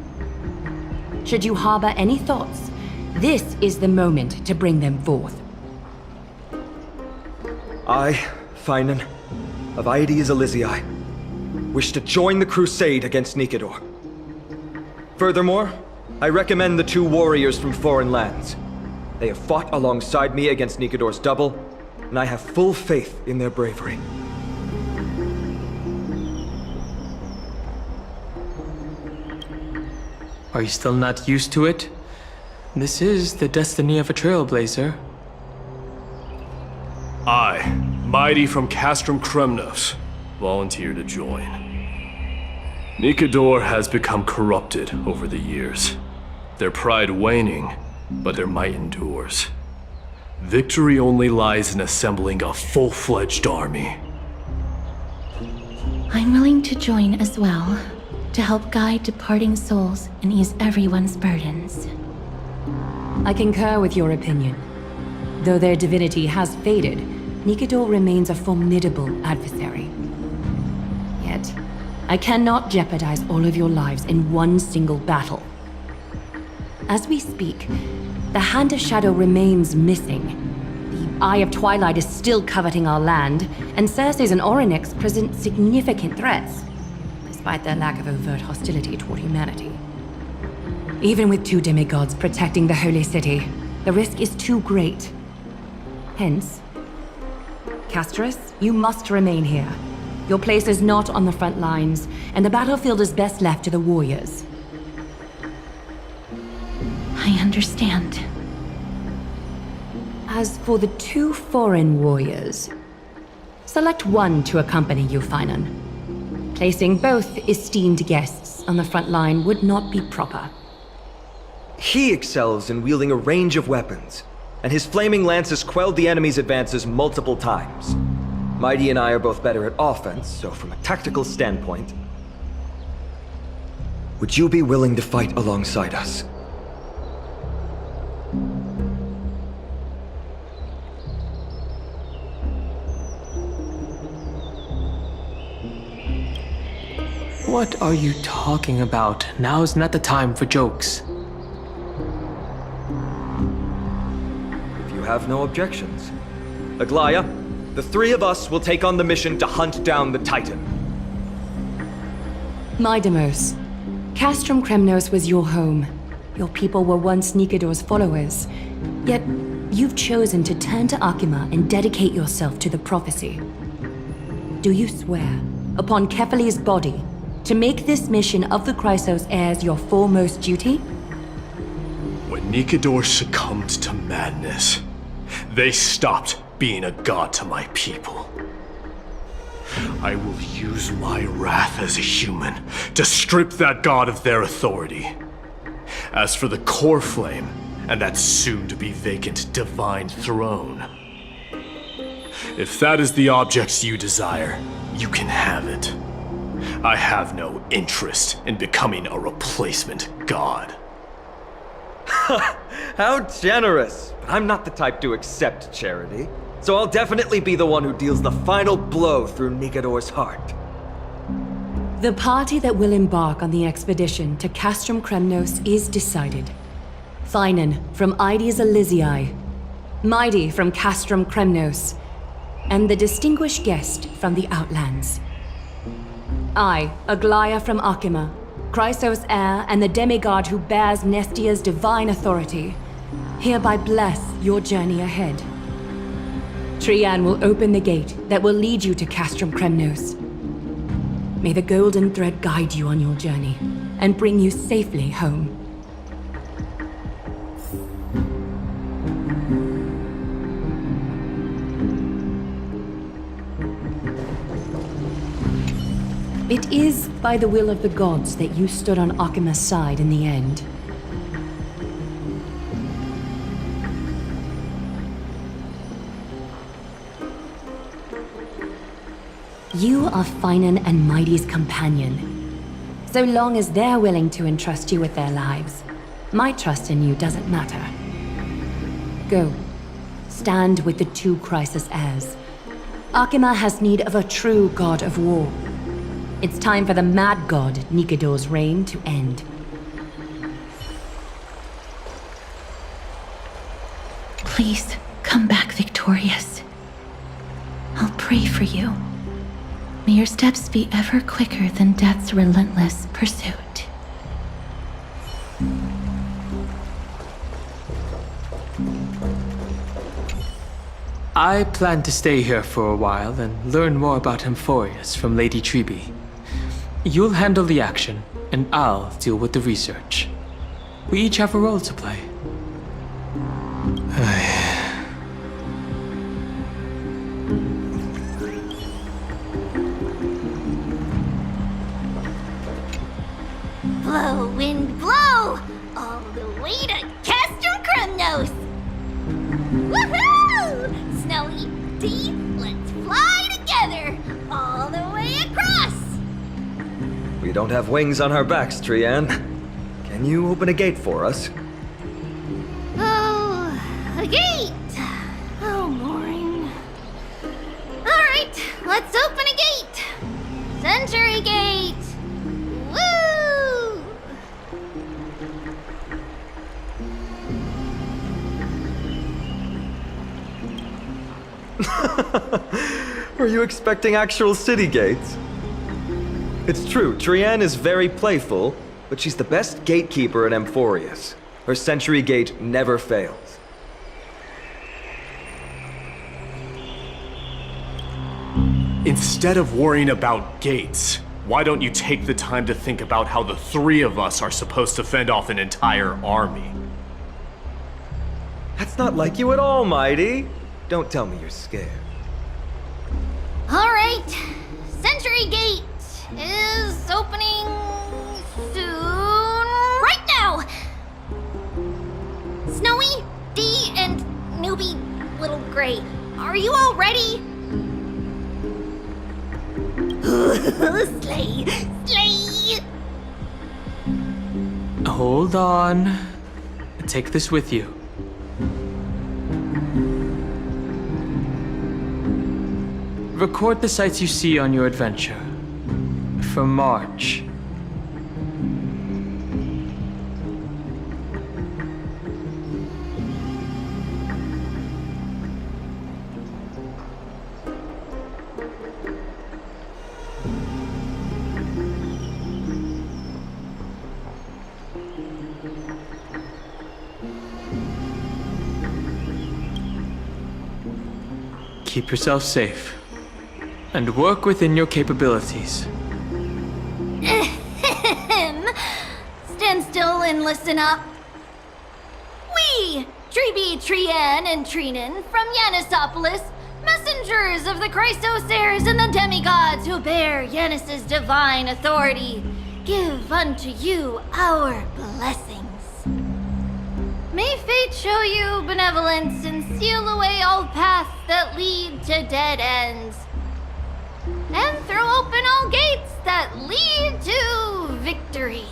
Should you harbor any thoughts, this is the moment to bring them forth. I, Finan, of Aedes Elysiae, wish to join the crusade against Nikador. Furthermore, I recommend the two warriors from foreign lands. They have fought alongside me against Nikador's double, and I have full faith in their bravery. Are you still not used to it? This is the destiny of a Trailblazer. I, Mighty from Castrum Kremnos, volunteer to join. Nikador has become corrupted over the years. Their pride waning, but their might endures. Victory only lies in assembling a full-fledged army. I'm willing to join as well, to help guide departing souls and ease everyone's burdens. I concur with your opinion. Though their divinity has faded, Nikador remains a formidable adversary. Yet, I cannot jeopardize all of your lives in one single battle. As we speak, the Hand of Shadow remains missing. The Eye of Twilight is still coveting our land, and Circes and Orynyx present significant threats, despite their lack of overt hostility toward humanity. Even with two demigods protecting the Holy City, the risk is too great. Hence, Castris, you must remain here. Your place is not on the front lines, and the battlefield is best left to the warriors. I understand. As for the two foreign warriors, select one to accompany you, Finan. Placing both esteemed guests on the front line would not be proper. He excels in wielding a range of weapons, and his flaming lance has quelled the enemy's advances multiple times. Mighty and I are both better at offense, so from a tactical standpoint, would you be willing to fight alongside us? What are you talking about? Now's not the time for jokes. If you have no objections. Aglaya, the three of us will take on the mission to hunt down the Titan. Mydemos, Castrum Kremnos was your home. Your people were once Nikador's followers. Yet, you've chosen to turn to Akima and dedicate yourself to the prophecy. Do you swear, upon Kefali's body, to make this mission of the Chrysos heirs your foremost duty? When Nikador succumbed to madness, they stopped being a god to my people. I will use my wrath as a human to strip that god of their authority. As for the core flame and that soon-to-be vacant divine throne, if that is the object you desire, you can have it. I have no interest in becoming a replacement god. How generous! But I'm not the type to accept charity. so I'll definitely be the one who deals the final blow through Nikador's heart. The party that will embark on the expedition to Castrum Kremnos is decided. Finan from Ides Elysiae, Mighty from Castrum Kremnos, and the distinguished guest from the Outlands. I, Aglaia from Akima, Chrysos heir and the demigod who bears Nestia's divine authority, hereby bless your journey ahead. Trian will open the gate that will lead you to Castrum Kremnos. May the golden thread guide you on your journey and bring you safely home. It is by the will of the gods that you stood on Akima's side in the end. You are Finan and Mighty's companion. So long as they're willing to entrust you with their lives, my trust in you doesn't matter. Go. Stand with the two Chrysos heirs. Akima has need of a true god of war. It's time for the mad god Nikador's reign to end. Please, come back victorious. I'll pray for you. May your steps be ever quicker than death's relentless pursuit. I plan to stay here for a while and learn more about Amphoreus from Lady Tribi. You'll handle the action, and I'll deal with the research. We each have a role to play. Blow, wind, blow! All the way to Castrum Kremnos! Woohoo! Snowy D, let's fly together! All the way across! We don't have wings on our backs, Trian. Can you open a gate for us? Oh, a gate! Oh, boring. Alright, let's open a gate! Century Gate! Woo! Were you expecting actual city gates? It's true, Trian is very playful, but she's the best gatekeeper in Amphoreus. Her Century Gate never fails. Instead of worrying about gates, why don't you take the time to think about how the three of us are supposed to fend off an entire army? That's not like you at all, Mighty. Don't tell me you're scared. Alright, Century Gate is opening soon. Right now! Snowy, D, and newbie Little Gray, are you all ready? Slay! Slay! Hold on. Take this with you. Record the sights you see on your adventure. For March. Keep yourself safe. And work within your capabilities. Stand still and listen up. We, Tribi, Trian, and Trinan from Yanisopolis, messengers of the Chrysos heirs and the demigods who bear Yanis's divine authority, give unto you our blessings. May fate show you benevolence and seal away all paths that lead to dead ends. And throw open all gates that lead to victory.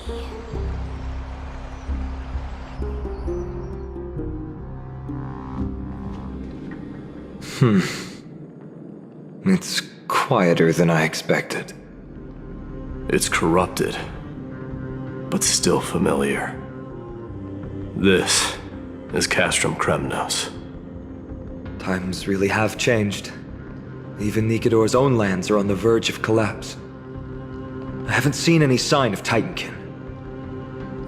It's quieter than I expected. It's corrupted, but still familiar. This is Castrum Kremnos. Times really have changed. Even Nikador's own lands are on the verge of collapse. I haven't seen any sign of Titankin.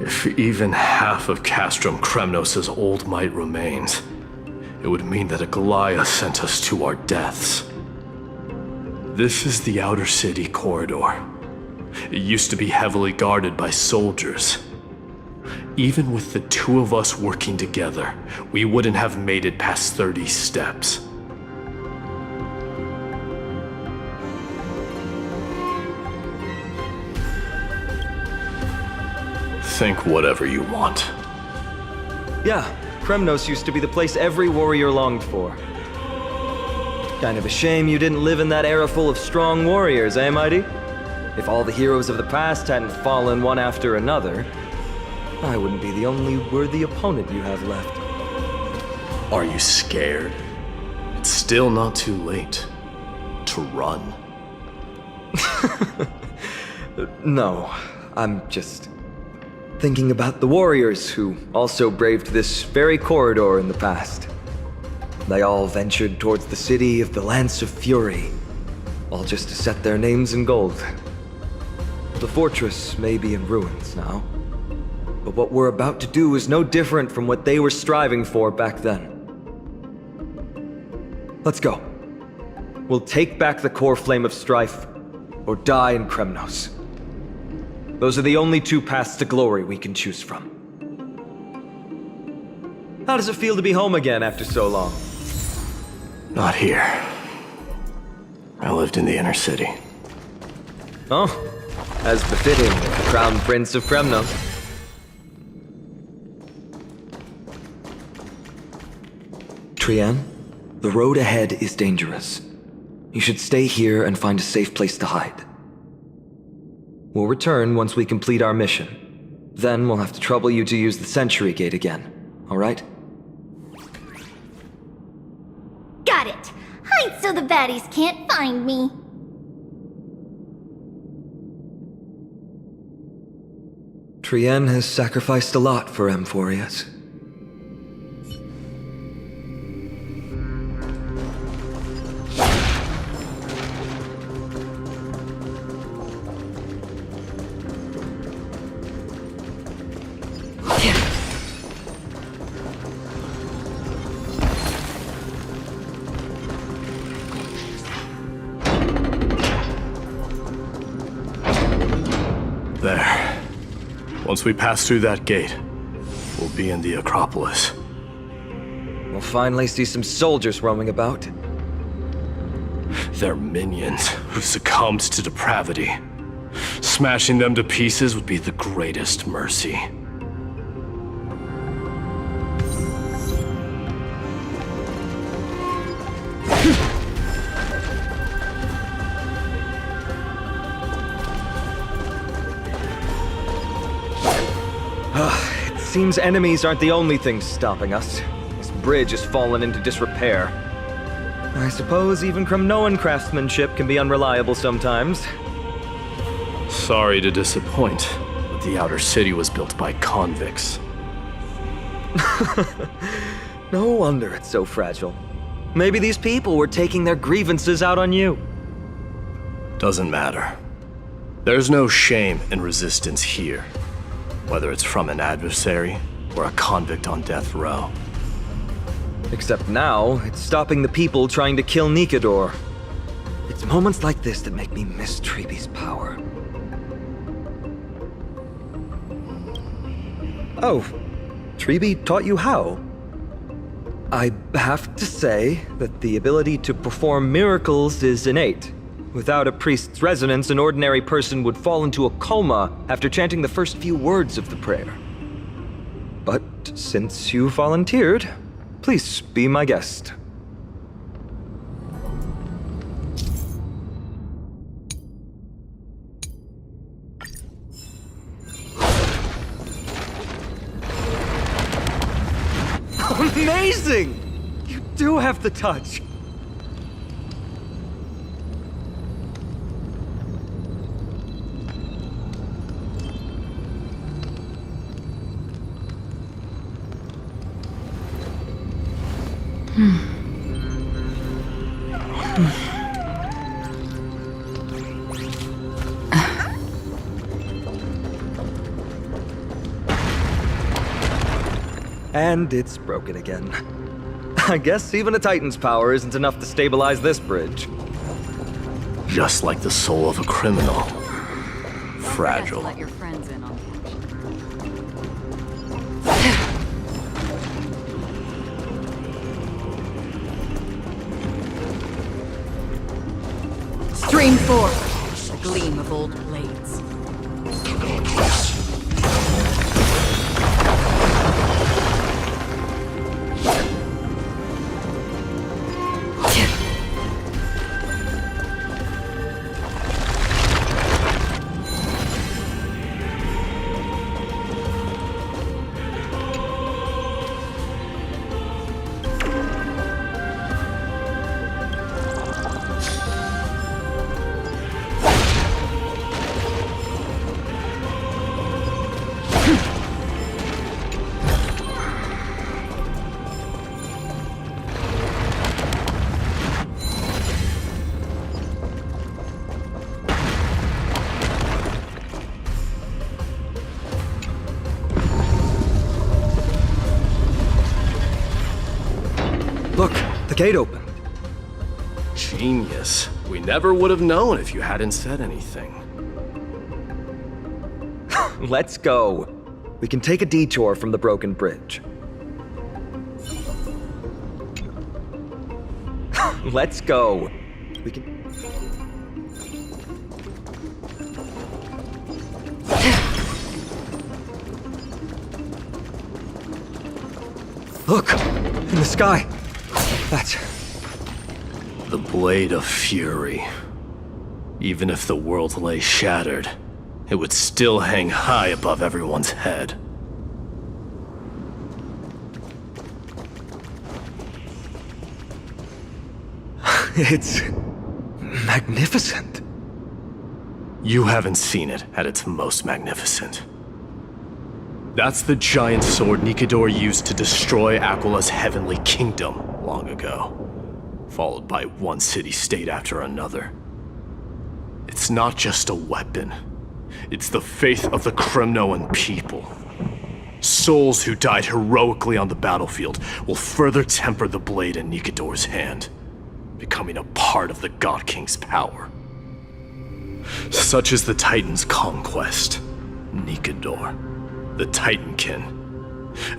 If even half of Castrum Kremnos' old might remains, it would mean that a Goliath sent us to our deaths. This is the outer city corridor. It used to be heavily guarded by soldiers. Even with the two of us working together, we wouldn't have made it past 30 steps. Think whatever you want. Yeah, Kremnos used to be the place every warrior longed for. Kind of a shame you didn't live in that era full of strong warriors, eh, Mighty? If all the heroes of the past hadn't fallen one after another, I wouldn't be the only worthy opponent you have left. Are you scared? It's still not too late to run. No, I'm just thinking about the warriors who also braved this very corridor in the past. They all ventured towards the city of the Lance of Fury, all just to set their names in gold. The fortress may be in ruins now, but what we're about to do is no different from what they were striving for back then. Let's go. We'll take back the core flame of strife, or die in Kremnos. Those are the only two paths to glory we can choose from. How does it feel to be home again after so long? Not here. I lived in the inner city. Oh, as befitting the crown prince of Kremnos. Trian, the road ahead is dangerous. You should stay here and find a safe place to hide. We'll return once we complete our mission. Then we'll have to trouble you to use the Sentry Gate again, all right? Got it! Hide so the baddies can't find me. Trian has sacrificed a lot for Amphoreus. There. Once we pass through that gate, we'll be in the Acropolis. We'll finally see some soldiers roaming about. They're minions who succumbed to depravity. Smashing them to pieces would be the greatest mercy. It seems enemies aren't the only things stopping us. This bridge has fallen into disrepair. I suppose even Kremnoan craftsmanship can be unreliable sometimes. Sorry to disappoint, but the outer city was built by convicts. No wonder it's so fragile. Maybe these people were taking their grievances out on you. Doesn't matter. There's no shame in resistance here, whether it's from an adversary or a convict on death row. Except now, it's stopping the people trying to kill Nikador. It's moments like this that make me miss Treeby's power. Oh, Treeby taught you how? I have to say that the ability to perform miracles is innate. Without a priest's resonance, an ordinary person would fall into a coma after chanting the first few words of the prayer. But since you volunteered, please be my guest. Amazing! You do have the touch. And it's broken again. I guess even a Titan's power isn't enough to stabilize this bridge. Just like the soul of a criminal. Fragile. Let your friends in on Stream forth, the gleam of old blades. Look, the gate opened. Genius. We never would have known if you hadn't said anything. Let's go. We can take a detour from the broken bridge. Let's go. We can... Look! In the sky! That's... The Blade of Fury. Even if the world lay shattered, it would still hang high above everyone's head. It's... magnificent. You haven't seen it at its most magnificent. That's the giant sword Nikidor used to destroy Aquila's heavenly kingdom long ago, followed by one city-state after another. It's not just a weapon. It's the faith of the Kremnoan people. Souls who died heroically on the battlefield will further temper the blade in Nikidor's hand, becoming a part of the God King's power. Such is the Titan's conquest, Nikidor, the Titankin,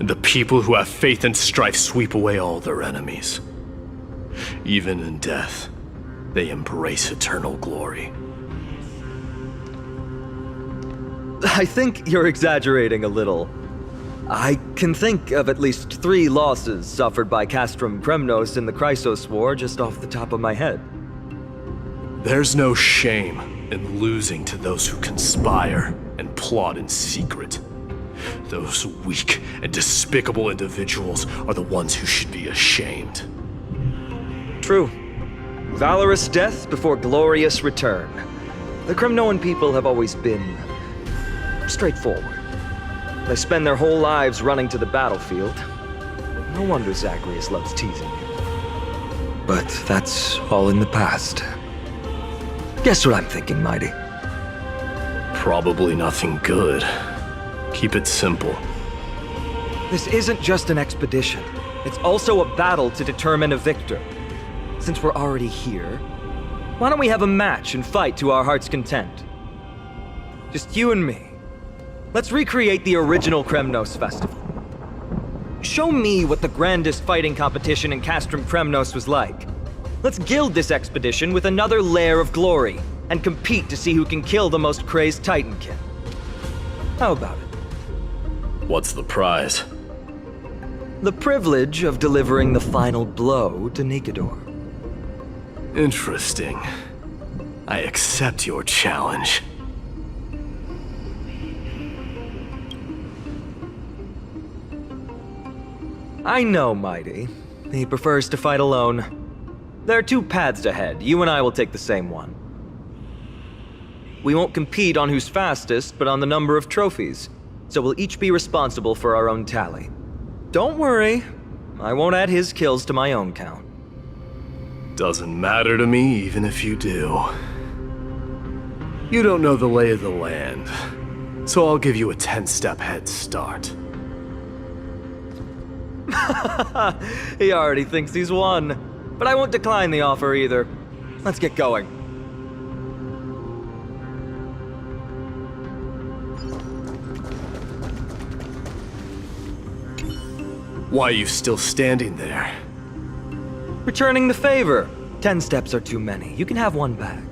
and the people who have faith and strife sweep away all their enemies. Even in death, they embrace eternal glory. I think you're exaggerating a little. I can think of at least 3 losses suffered by Castrum Kremnos in the Chrysos War just off the top of my head. There's no shame in losing to those who conspire and plot in secret. Those weak and despicable individuals are the ones who should be ashamed. True. Valorous death before glorious return. The Kremnoan people have always been straightforward. They spend their whole lives running to the battlefield. No wonder Zagreus loves teasing you. But that's all in the past. Guess what I'm thinking, Mighty? Probably nothing good. Keep it simple. This isn't just an expedition. It's also a battle to determine a victor. Since we're already here, why don't we have a match and fight to our heart's content? Just you and me. Let's recreate the original Kremnos festival. Show me what the grandest fighting competition in Castrum Kremnos was like. Let's gild this expedition with another layer of glory, and compete to see who can kill the most crazed Titankin. How about it? What's the prize? The privilege of delivering the final blow to Nikidor. Interesting. I accept your challenge. I know, Mighty. He prefers to fight alone. There are 2 paths ahead. You and I will take the same one. We won't compete on who's fastest, but on the number of trophies. So we'll each be responsible for our own tally. Don't worry. I won't add his kills to my own count. Doesn't matter to me, even if you do. You don't know the lay of the land, so I'll give you a 10-step head start. He already thinks he's won. But I won't decline the offer either. Let's get going. Why are you still standing there? Returning the favor. 10 steps are too many. You can have one back.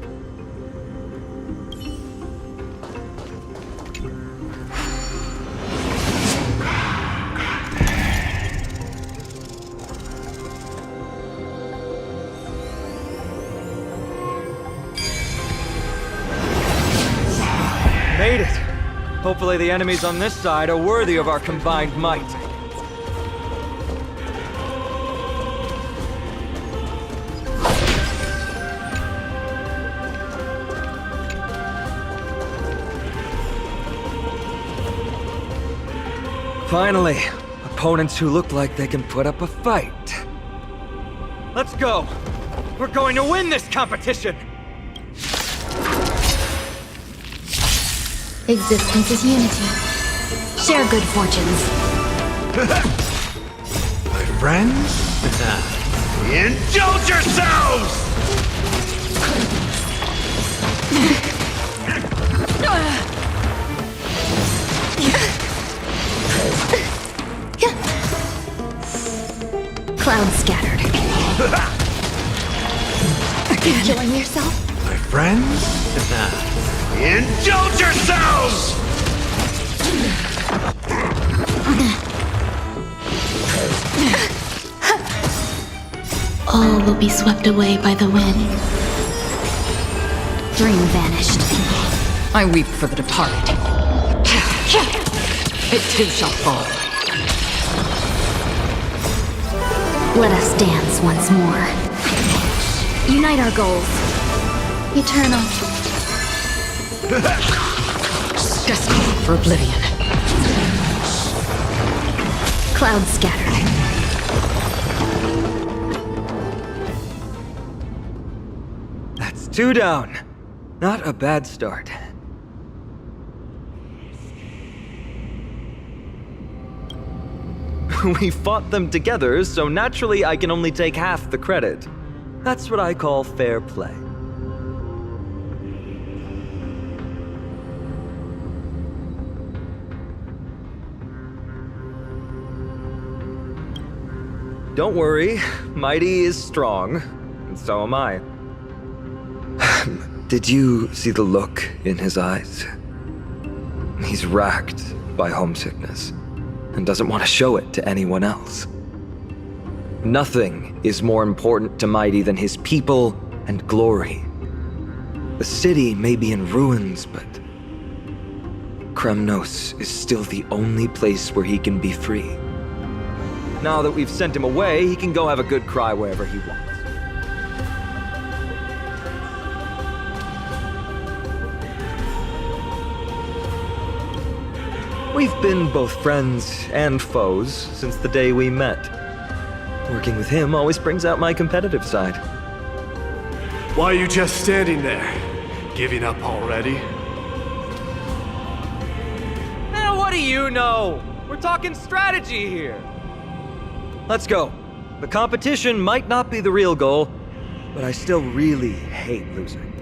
Made it! Hopefully the enemies on this side are worthy of our combined might. Finally, opponents who look like they can put up a fight. Let's go! We're going to win this competition! Existence is unity. Share good fortunes. My friends? Indulge yourselves! Cloud scattered. Enjoying yourself? My friends? Indulge yourselves! All will be swept away by the wind. Dream vanished. I weep for the departed. It too shall fall. Let us dance once more. Unite our goals. Eternal. Destined for oblivion. Cloud scattered. That's 2 down. Not a bad start. We fought them together, so naturally I can only take half the credit. That's what I call fair play. Don't worry, Mighty is strong, and so am I. Did you see the look in his eyes? He's racked by homesickness, and doesn't want to show it to anyone else. Nothing is more important to Mighty than his people and glory. The city may be in ruins, but Kremnos is still the only place where he can be free. Now that we've sent him away, he can go have a good cry wherever he wants. We've been both friends and foes since the day we met. Working with him always brings out my competitive side. Why are you just standing there? Giving up already? What do you know? We're talking strategy here. Let's go. The competition might not be the real goal, but I still really hate losing.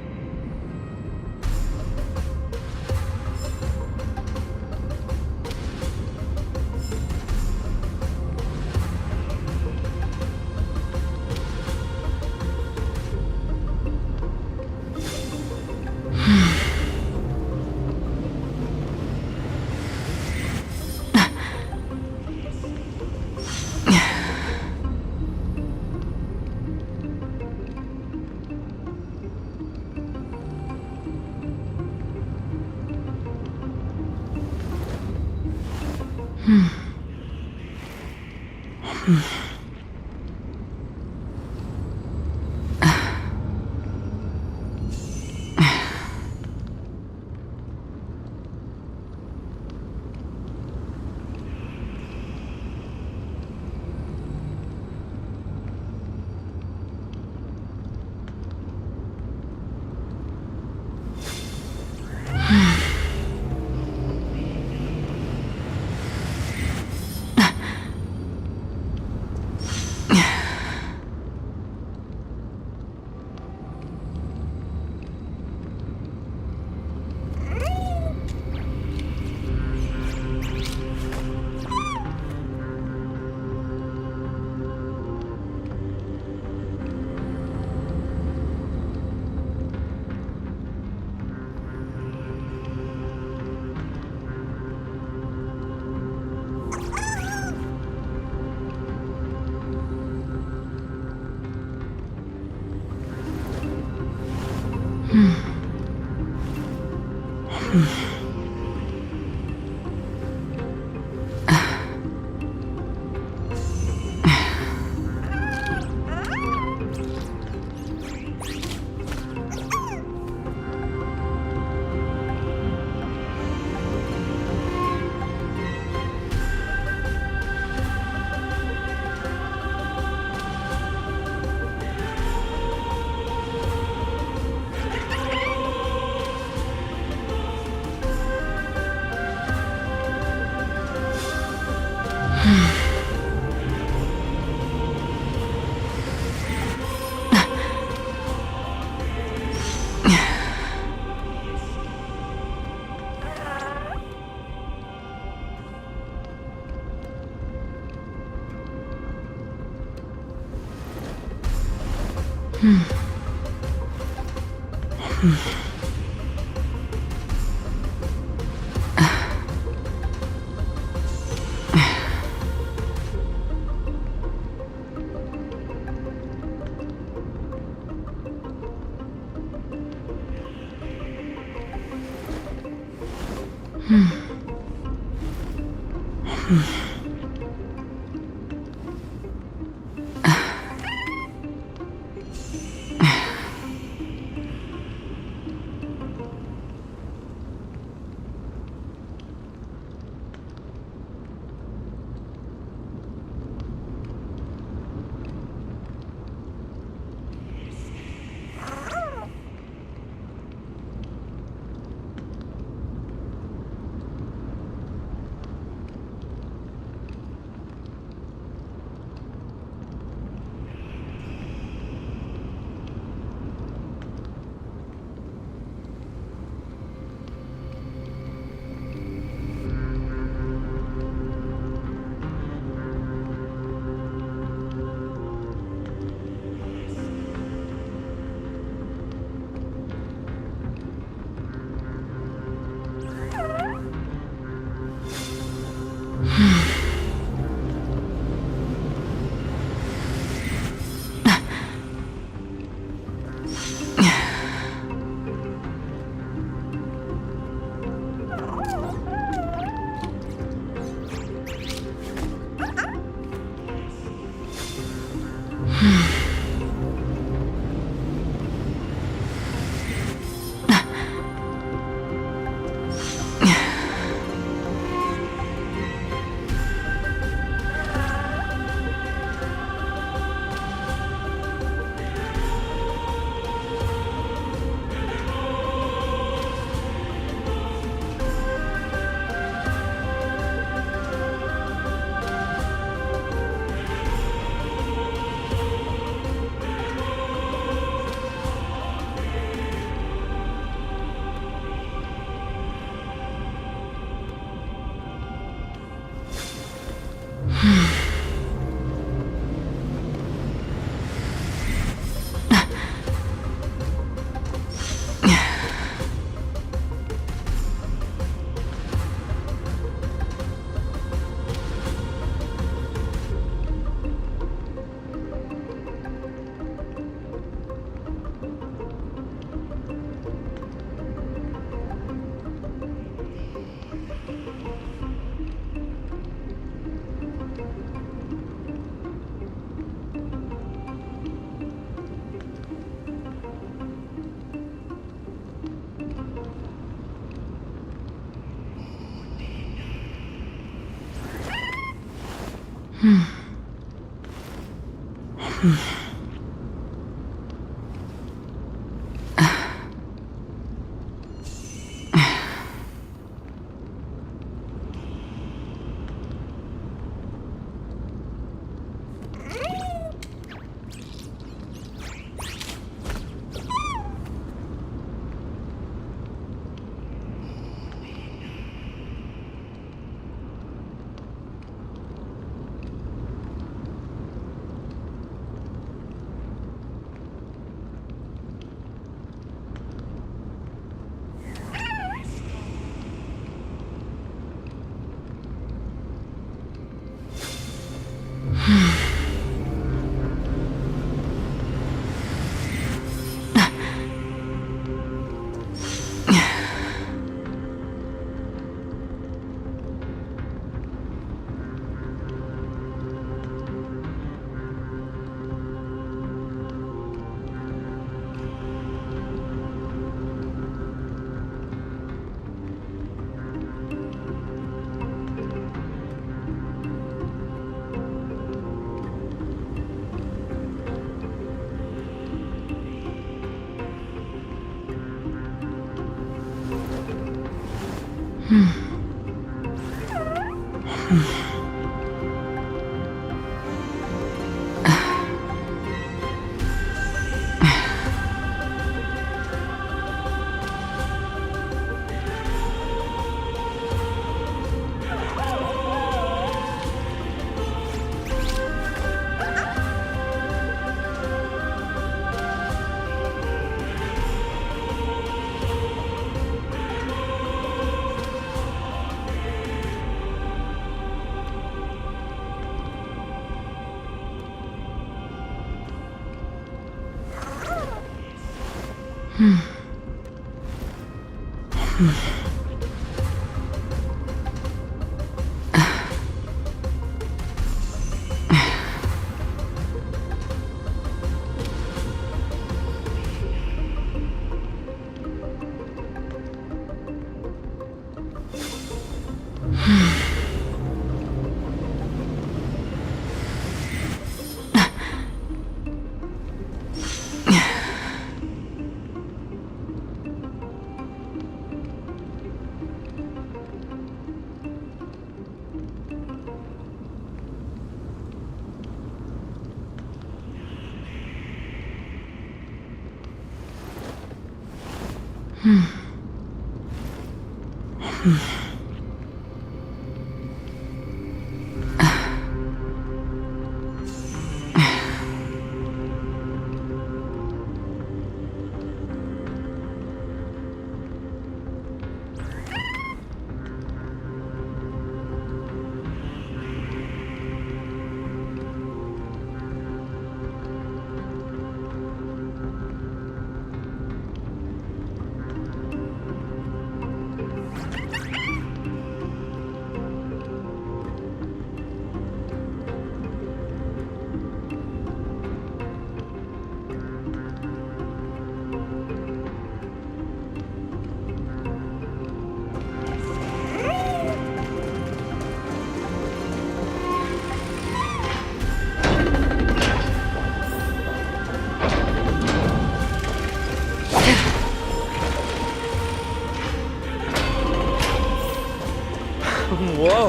Whoa,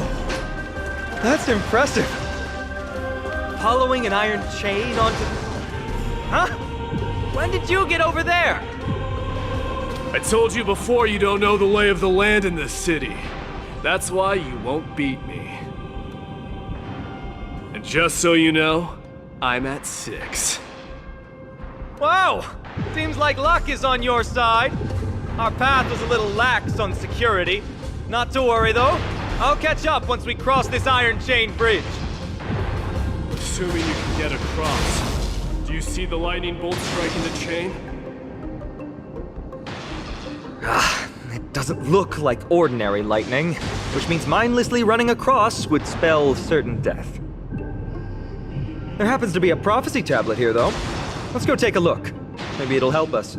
that's impressive. Following an iron chain onto... Huh? When did you get over there? I told you before you don't know the lay of the land in this city. That's why you won't beat me. And just so you know, I'm at 6. Wow, seems like luck is on your side. Our path was a little lax on security. Not to worry though. I'll catch up once we cross this iron chain bridge. Assuming you can get across. Do you see the lightning bolt striking the chain? It doesn't look like ordinary lightning, which means mindlessly running across would spell certain death. There happens to be a prophecy tablet here, though. Let's go take a look. Maybe it'll help us.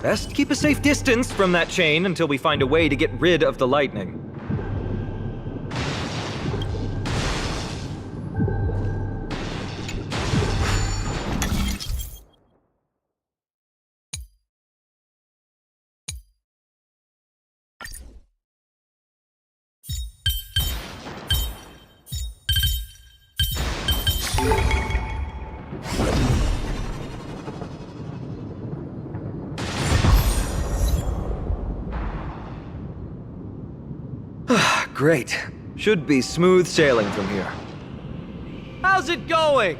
Best keep a safe distance from that chain until we find a way to get rid of the lightning. Great. Should be smooth sailing from here. How's it going?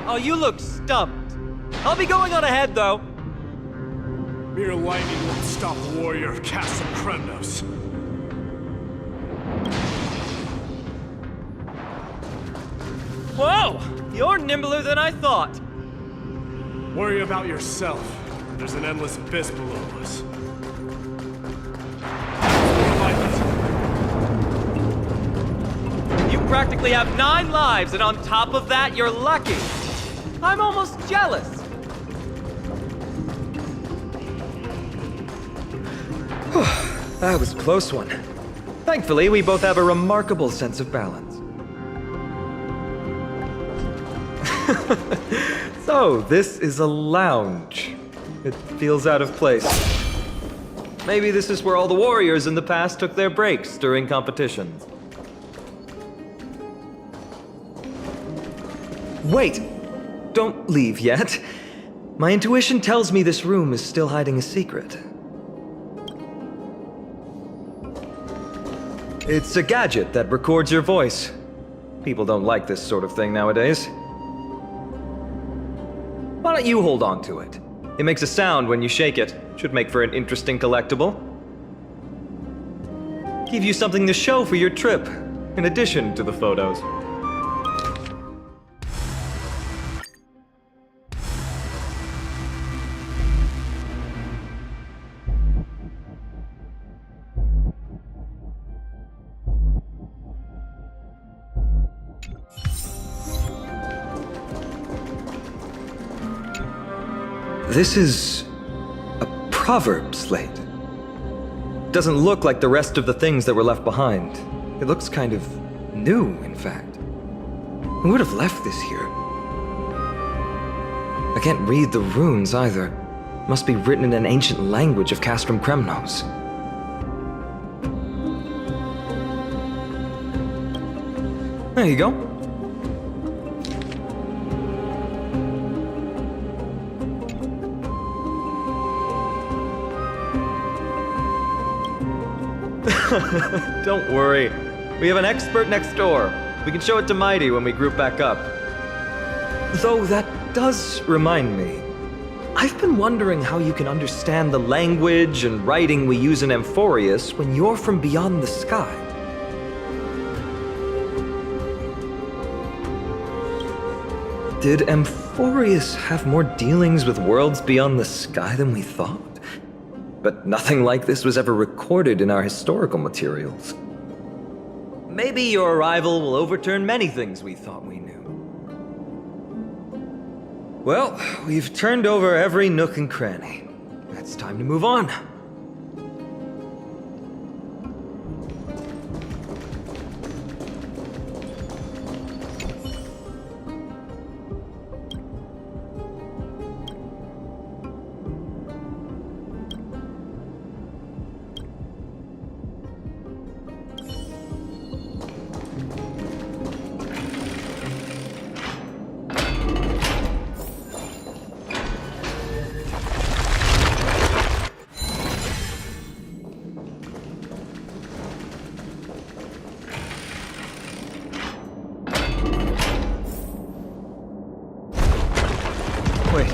Oh, you look stumped. I'll be going on ahead, though. Mere lightning won't stop a warrior of Castle Kremnos. Whoa! You're nimbler than I thought. Worry about yourself. There's an endless abyss below us. You practically have 9 lives, and on top of that, you're lucky. I'm almost jealous. That was a close one. Thankfully, we both have a remarkable sense of balance. So, this is a lounge. It feels out of place. Maybe this is where all the warriors in the past took their breaks during competitions. Wait! Don't leave yet. My intuition tells me this room is still hiding a secret. It's a gadget that records your voice. People don't like this sort of thing nowadays. Why don't you hold on to it? It makes a sound when you shake it. Should make for an interesting collectible. Give you something to show for your trip, in addition to the photos. This is a proverb slate. Doesn't look like the rest of the things that were left behind. It looks kind of new, in fact. Who would have left this here? I can't read the runes either. Must be written in an ancient language of Castrum Kremnos. There you go. Don't worry. We have an expert next door. We can show it to Mighty when we group back up. Though that does remind me. I've been wondering how you can understand the language and writing we use in Amphoreus when you're from beyond the sky. Did Amphoreus have more dealings with worlds beyond the sky than we thought? But nothing like this was ever recorded in our historical materials. Maybe your arrival will overturn many things we thought we knew. Well, we've turned over every nook and cranny. It's time to move on. Wait,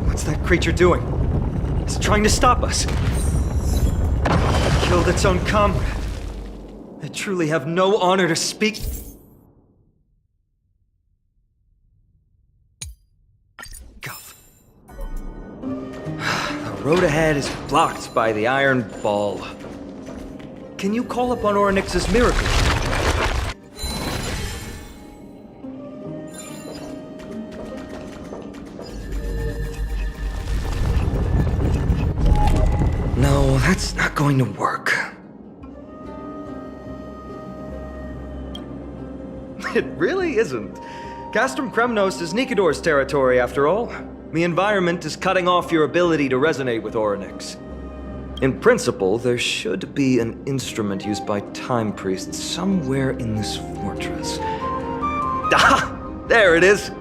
what's that creature doing? It's trying to stop us. It killed its own comrade. They truly have no honor to speak. Guff. The road ahead is blocked by the iron ball. Can you call upon Orynyx's miracle? No, that's not going to work. It really isn't. Castrum Kremnos is Nikador's territory, after all. The environment is cutting off your ability to resonate with Orynyx. In principle, there should be an instrument used by time priests somewhere in this fortress. Ah! There it is!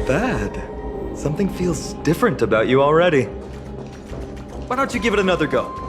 Bad. Something feels different about you already. Why don't you give it another go?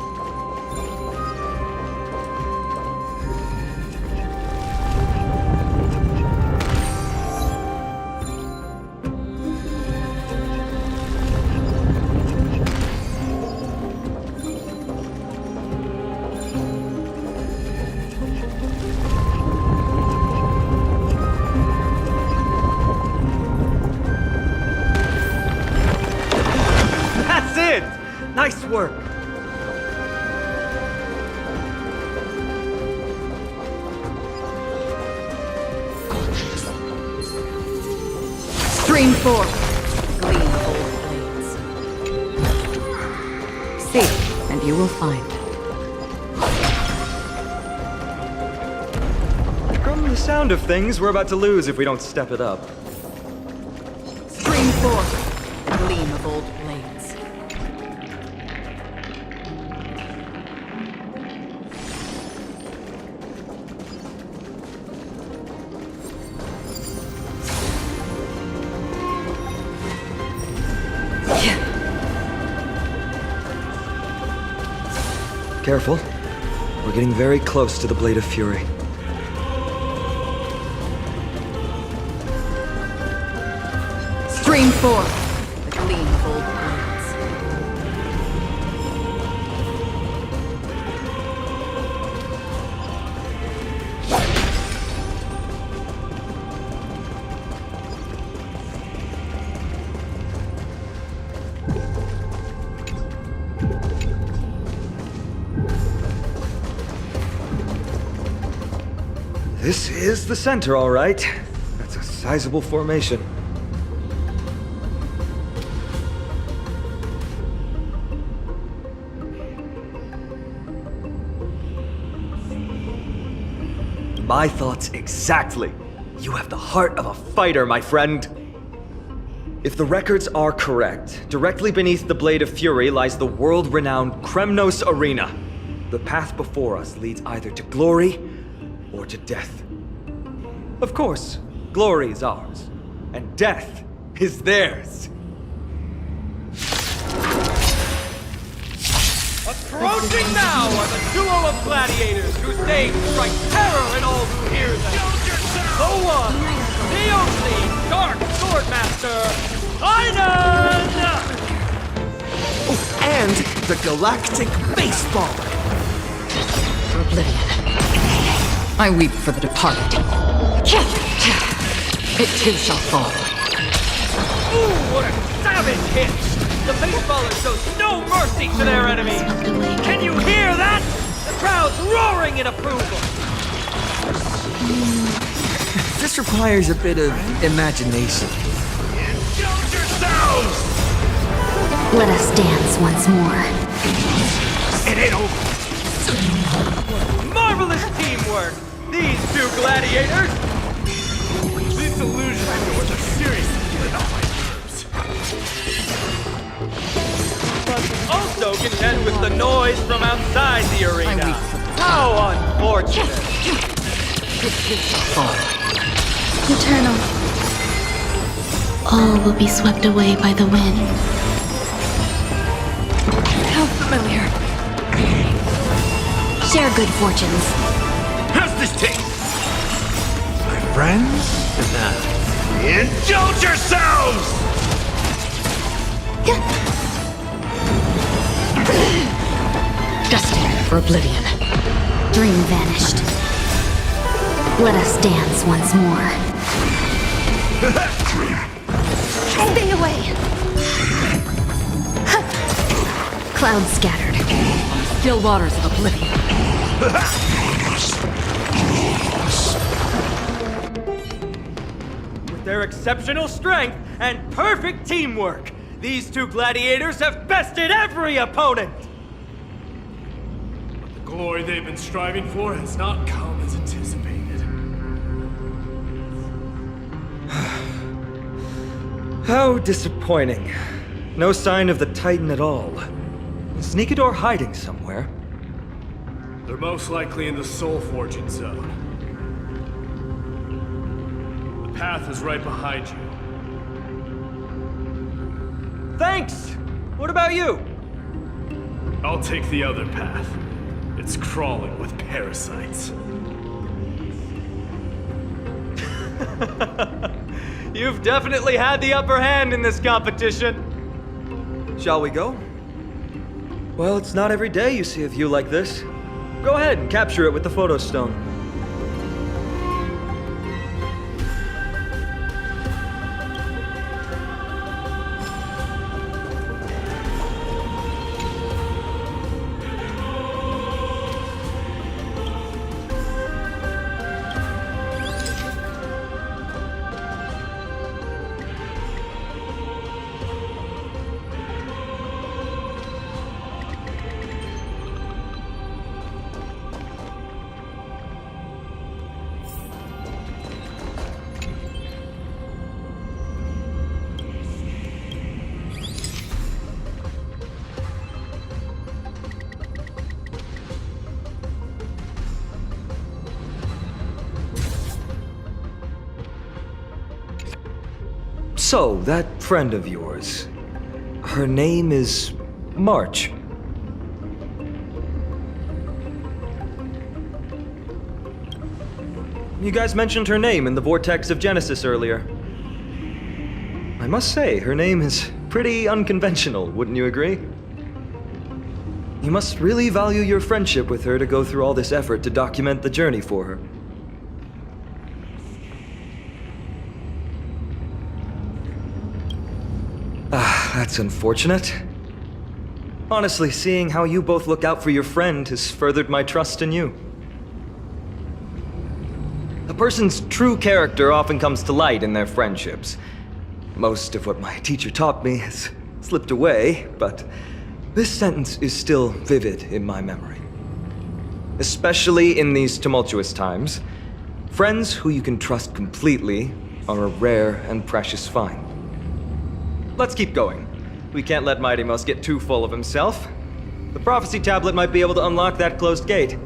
Nice work! Stream forth, gleam old blades. Seek, and you will find. From the sound of things, we're about to lose if we don't step it up. Stream forth, gleam of old blades. Careful. We're getting very close to the Blade of Fury. Stream forth, the gleam of old blades. This is the center, all right. That's a sizable formation. My thoughts exactly. You have the heart of a fighter, my friend. If the records are correct, directly beneath the Blade of Fury lies the world-renowned Kremnos Arena. The path before us leads either to glory or to death. Of course, glory is ours, and death is theirs. Approaching now are the duo of gladiators whose names strike terror in all who hear them. The one, the only Dark Swordmaster, Einon! Oh, and the Galactic Baseballer! For oblivion. I weep for the departed. It too shall fall. Ooh, what a savage hit! The baseballer shows no mercy to their enemies! Can you hear that? The crowd's roaring in approval! This requires a bit of imagination. Indulge yourselves! Let us dance once more. It ain't over. Marvelous teamwork! These two gladiators! These illusion doors are seriously getting on my nerves. Must also contend with the noise from outside the arena. How unfortunate! Eternal. All will be swept away by the wind. How familiar. Share good fortunes. How's this taste? My friends? Indulge yourselves! Destined for oblivion. Dream vanished. Let us dance once more. Stay away! Clouds scattered. Still waters of oblivion. With their exceptional strength and perfect teamwork, these two gladiators have bested every opponent! The glory they've been striving for has not come as anticipated. How disappointing. No sign of the Titan at all. Is Nikador hiding somewhere? They're most likely in the soul forging zone. The path is right behind you. Thanks! What about you? I'll take the other path. It's crawling with parasites. You've definitely had the upper hand in this competition. Shall we go? Well, it's not every day you see a view like this. Go ahead and capture it with the photo stone. So, that friend of yours, her name is March. You guys mentioned her name in the Vortex of Genesis earlier. I must say, her name is pretty unconventional, wouldn't you agree? You must really value your friendship with her to go through all this effort to document the journey for her. That's unfortunate. Honestly, seeing how you both look out for your friend has furthered my trust in you. person's true character often comes to light in their friendships. Most of what my teacher taught me has slipped away, but this sentence is still vivid in my memory. Especially in these tumultuous times, friends who you can trust completely are a rare and precious find. Let's keep going. We can't let Mighty Mouse get too full of himself. The prophecy tablet might be able to unlock that closed gate.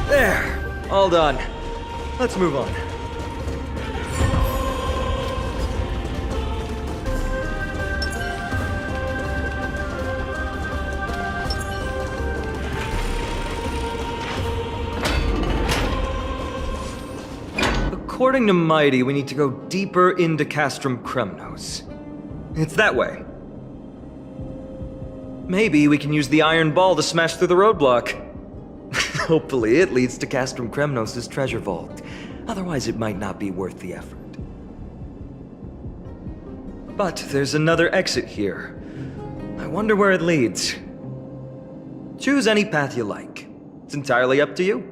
There! All done. Let's move on. According to Mighty, we need to go deeper into Castrum Kremnos. It's that way. Maybe we can use the iron ball to smash through the roadblock. Hopefully it leads to Castrum Kremnos' treasure vault. Otherwise it might not be worth the effort. But there's another exit here. I wonder where it leads. Choose any path you like. It's entirely up to you.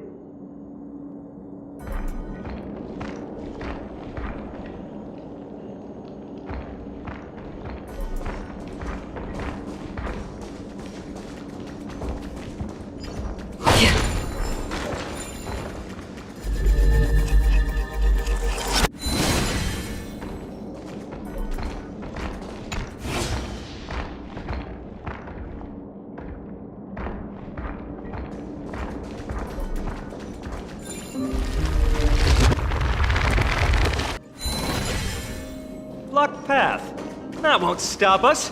Blocked path. That won't stop us.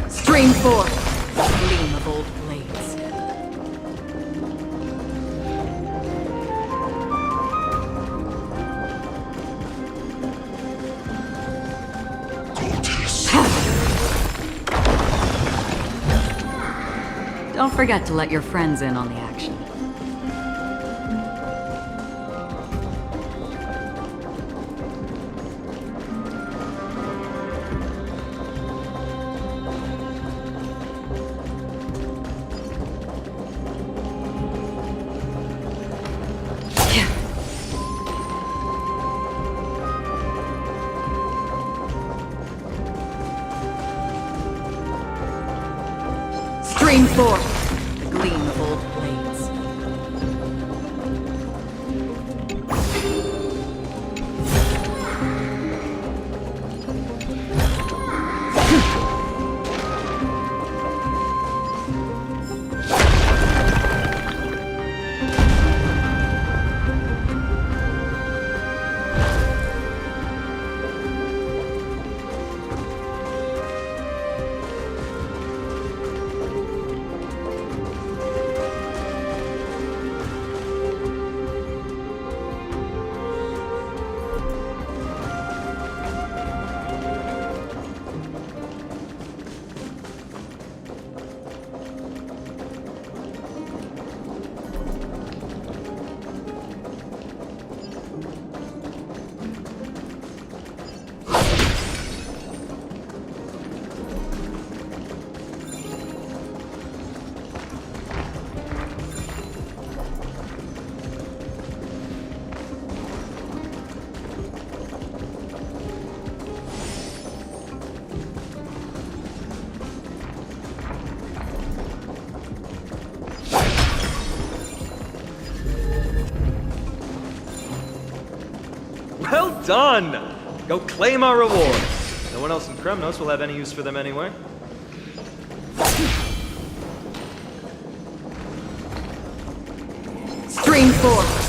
Stream forth, gleam of old blades. Don't forget to let your friends in on the action. Stream forth, the gleam of old blades. done! Go claim our rewards. No one else in Kremnos will have any use for them anyway. Stream forth!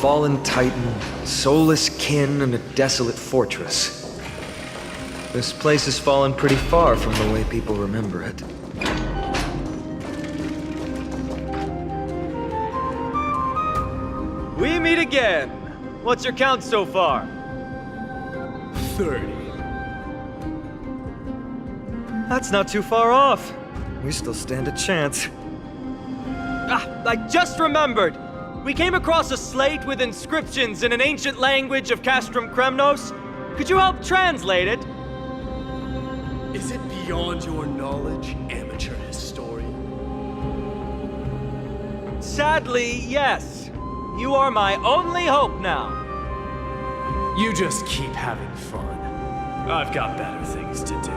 Fallen titan, soulless kin, and a desolate fortress. This place has fallen pretty far from the way people remember it. We meet again! What's your count so far? 30. That's not too far off. We still stand a chance. I just remembered! We came across a slate with inscriptions in an ancient language of Castrum Kremnos. Could you help translate it? Is it beyond your knowledge, amateur historian? Sadly, yes. You are my only hope now. You just keep having fun. I've got better things to do.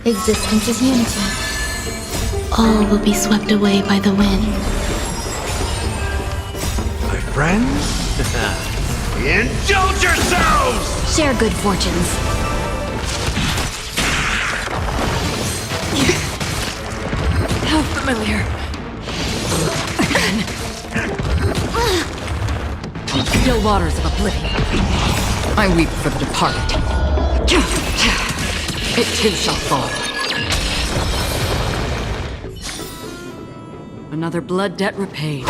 Existence is unity. All will be swept away by the wind. My friends? Indulge yourselves! Share good fortunes. How familiar. Still waters of oblivion. I weep for the departed. It too shall fall. Another blood debt repaid.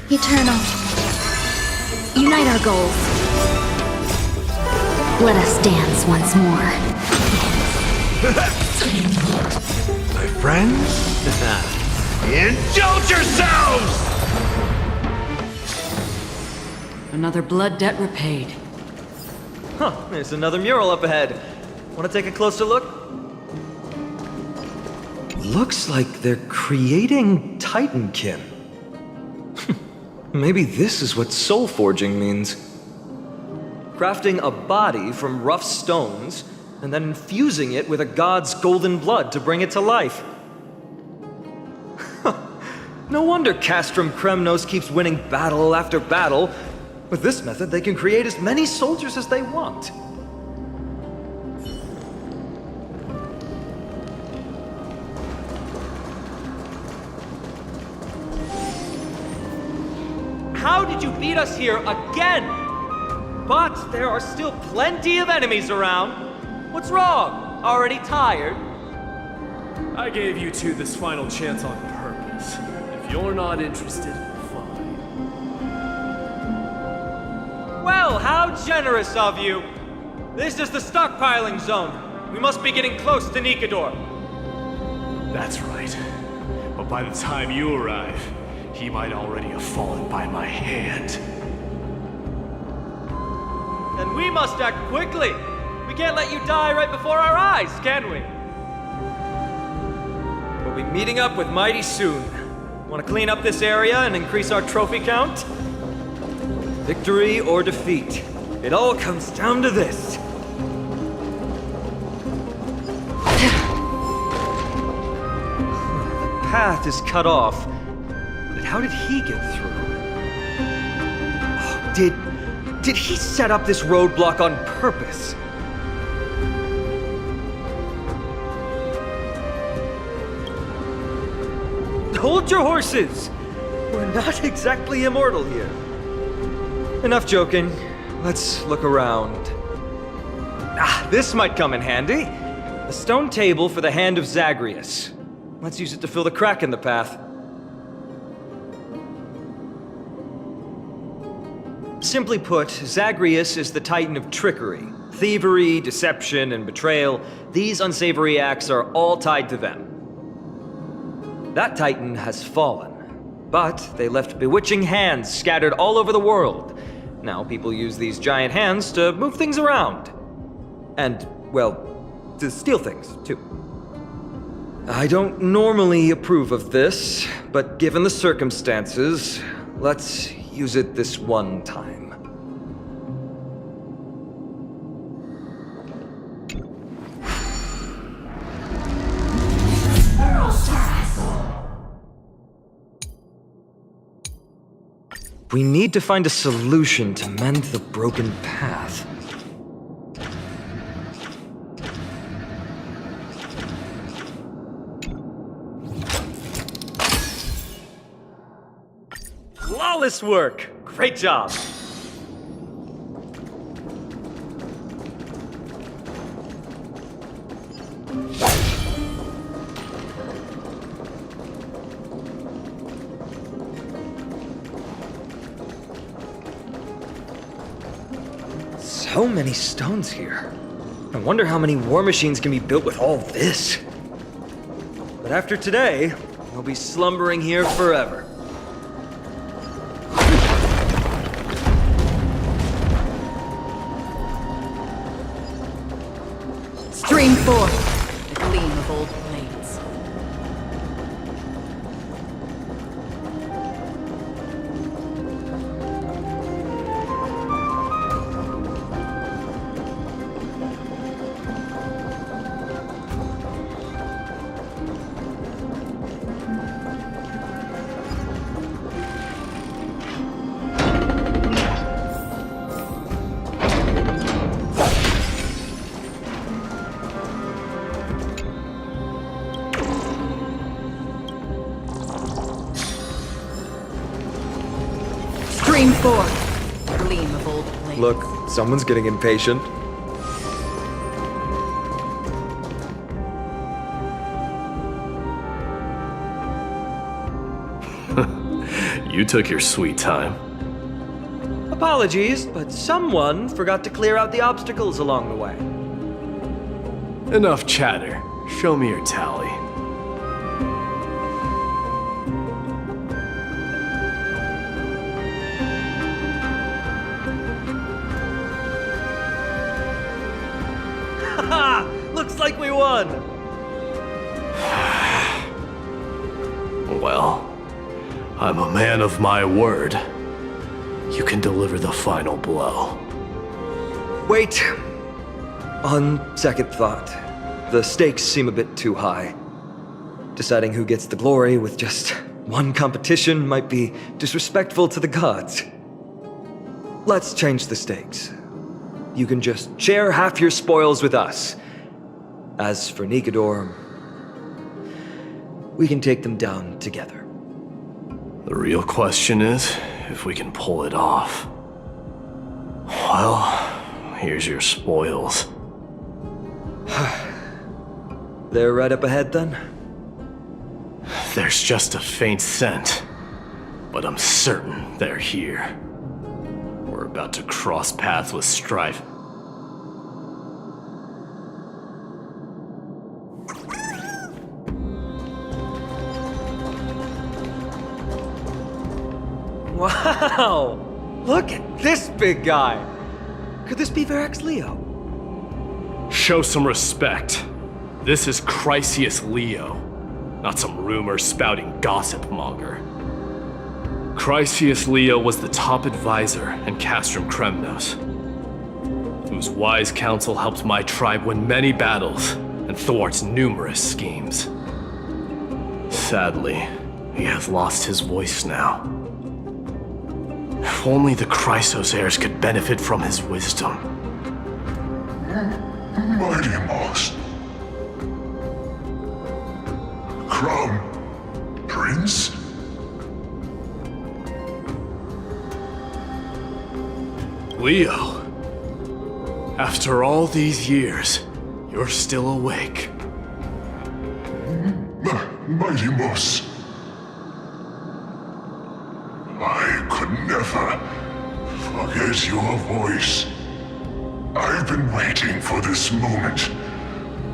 Eternal. Unite our goals. Let us dance once more. My friends? Indulge yourselves! Another blood debt repaid. Huh, there's another mural up ahead. Want to take a closer look? Looks like they're creating Titankin. Maybe this is what soul forging means. Crafting a body from rough stones, and then infusing it with a god's golden blood to bring it to life. No wonder Castrum Kremnos keeps winning battle after battle. With this method, they can create as many soldiers as they want. How did you beat us here again? But there are still plenty of enemies around. What's wrong? Already tired? I gave you two this final chance on purpose. If you're not interested, fine. Well, how generous of you. This is the stockpiling zone. We must be getting close to Nikador. That's right. But by the time you arrive, he might already have fallen by my hand. Then we must act quickly. We can't let you die right before our eyes, can we? We'll be meeting up with Mighty soon. Want to clean up this area and increase our trophy count? Victory or defeat. It all comes down to this. The path is cut off, but how did he get through? Did he set up this roadblock on purpose? Hold your horses! We're not exactly immortal here. Enough joking. Let's look around. This might come in handy. A stone table for the hand of Zagreus. Let's use it to fill the crack in the path. Simply put, Zagreus is the titan of trickery. Thievery, deception, and betrayal. These unsavory acts are all tied to them. That titan has fallen, but they left bewitching hands scattered all over the world. Now people use these giant hands to move things around. And, well, to steal things, too. I don't normally approve of this, but given the circumstances, let's use it this one time. We need to find a solution to mend the broken path. Flawless work! Great job! So many stones here. I wonder how many war machines can be built with all this. But after today, we'll be slumbering here forever. Stream forth, the gleam of old blades. Stream forth, the gleam of old blades. Look, someone's getting impatient. You took your sweet time. Apologies, but someone forgot to clear out the obstacles along the way. Enough chatter. Show me your tally. Haha! Looks like we won! Well, I'm a man of my word. You can deliver the final blow. Wait. On second thought, the stakes seem a bit too high. Deciding who gets the glory with just one competition might be disrespectful to the gods. Let's change the stakes. You can just share half your spoils with us. As for Nikador, we can take them down together. The real question is if we can pull it off. Well, here's your spoils. They're right up ahead then? There's just a faint scent, but I'm certain they're here. We're about to cross paths with strife. Wow! Look at this big guy! Could this be Varix Leo? Show some respect. This is Chrysius Leo. not some rumor-spouting gossip monger. Chrysius Leo was the top advisor in Castrum Kremnos, whose wise counsel helped my tribe win many battles and thwart numerous schemes. Sadly, he has lost his voice now. If only the Chrysos heirs could benefit from his wisdom. Mighty Moss. Crown Prince? Leo, after all these years, you're still awake. Mighty Moss. I could never forget your voice. I've been waiting for this moment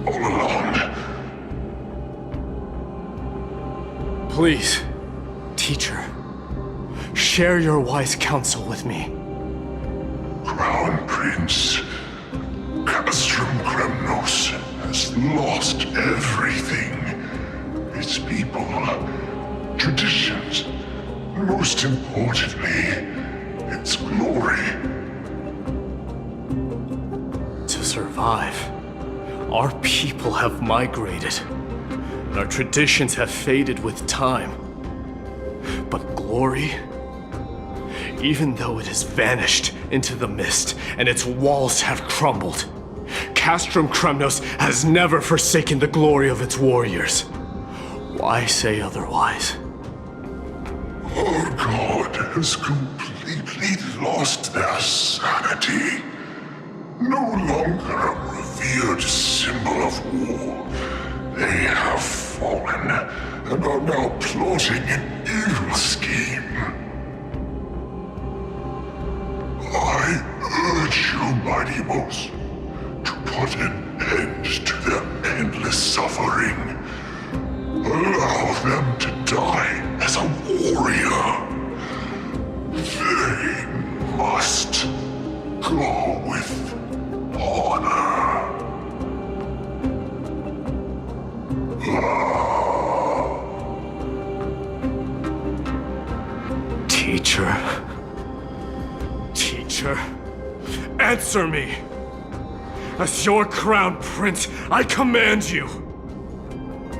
all along. Please, teacher, share your wise counsel with me. Crown Prince, Castrum Kremnos has lost everything. Its people, traditions, most importantly, its glory. To survive, our people have migrated, and our traditions have faded with time. But glory, even though it has vanished into the mist and its walls have crumbled, Castrum Kremnos has never forsaken the glory of its warriors. Why say otherwise? Our god has completely lost their sanity. No longer a revered symbol of war, they have fallen and are now plotting an evil scheme. I urge you, Mighty Moss, to put an end to their endless suffering. Allow them to die as a warrior. They must go with honor. Teacher, answer me! As your crown prince, I command you!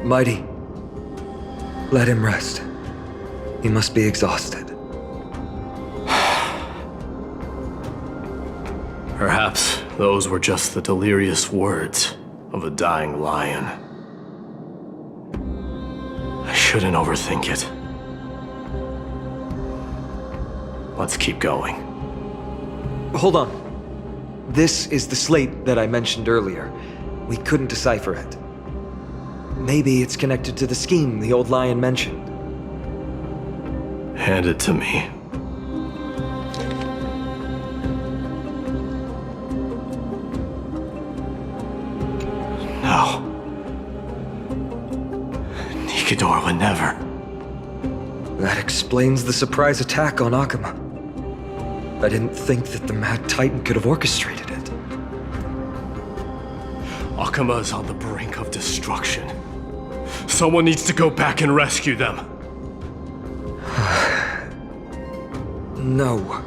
Mighty, let him rest. He must be exhausted. Perhaps those were just the delirious words of a dying lion. I shouldn't overthink it. Let's keep going. Hold on. This is the slate that I mentioned earlier. We couldn't decipher it. Maybe it's connected to the scheme the old lion mentioned. Hand it to me. No. Nikidor would never. That explains the surprise attack on Akama. I didn't think that the Mad Titan could have orchestrated it. Akama is on the brink of destruction. Someone needs to go back and rescue them. No.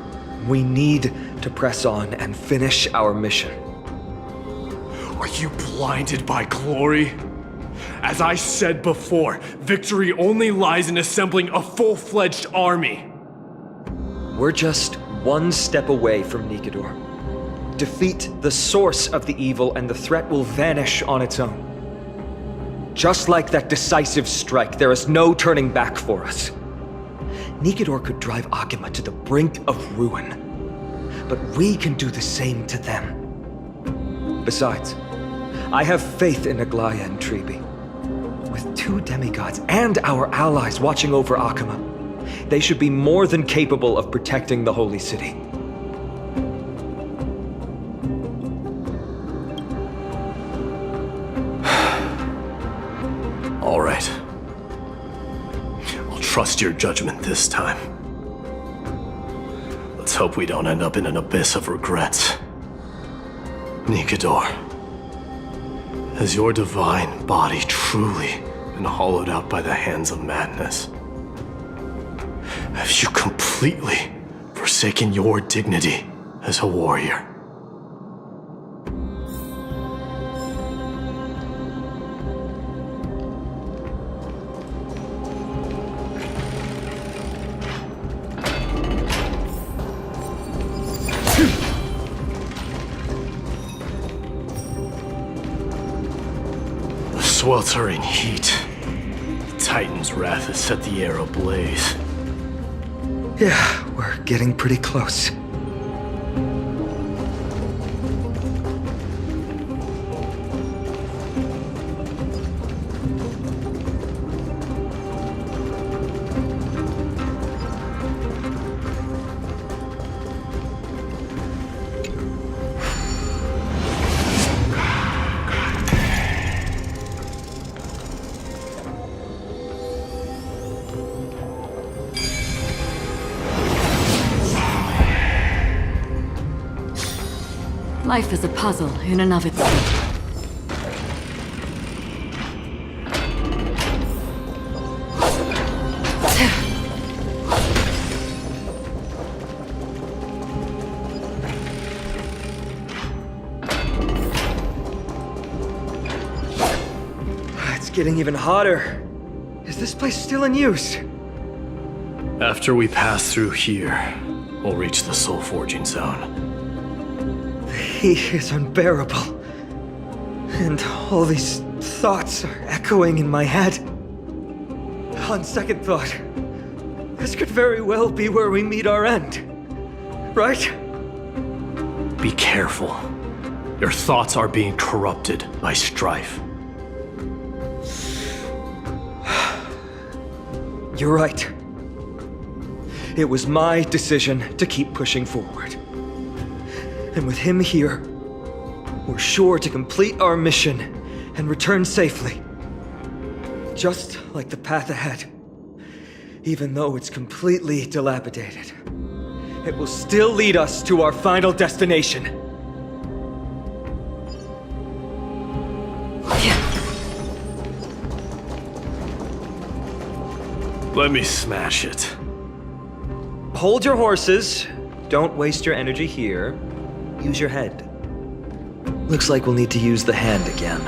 We need to press on and finish our mission. Are you blinded by glory? As I said before, victory only lies in assembling a full-fledged army. We're just one step away from Nikidor. Defeat the source of the evil and the threat will vanish on its own. Just like that decisive strike, there is no turning back for us. Nikidor could drive Akama to the brink of ruin, but we can do the same to them. Besides, I have faith in Aglaya and Tribi. With 2 demigods and our allies watching over Akama, they should be more than capable of protecting the Holy City. All right. I'll trust your judgment this time. Let's hope we don't end up in an abyss of regrets. Nikidor, has your divine body truly and hollowed out by the hands of madness? Have you completely forsaken your dignity as a warrior? Sweltering heat. The Titan's wrath has set the air ablaze. Yeah, we're getting pretty close. Life is a puzzle in and of itself. It's getting even hotter. Is this place still in use? After we pass through here, we'll reach the soul forging zone. The heat is unbearable. And all these thoughts are echoing in my head. On second thought, this could very well be where we meet our end. Right? Be careful. Your thoughts are being corrupted by strife. You're right. It was my decision to keep pushing forward. And with him here, we're sure to complete our mission and return safely. Just like the path ahead. Even though it's completely dilapidated, it will still lead us to our final destination. Let me smash it. Hold your horses. Don't waste your energy here. Use your head. Looks like we'll need to use the hand again.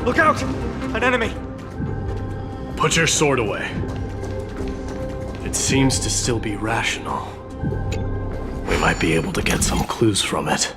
Look out! An enemy! Put your sword away. It seems to still be rational. We might be able to get some clues from it.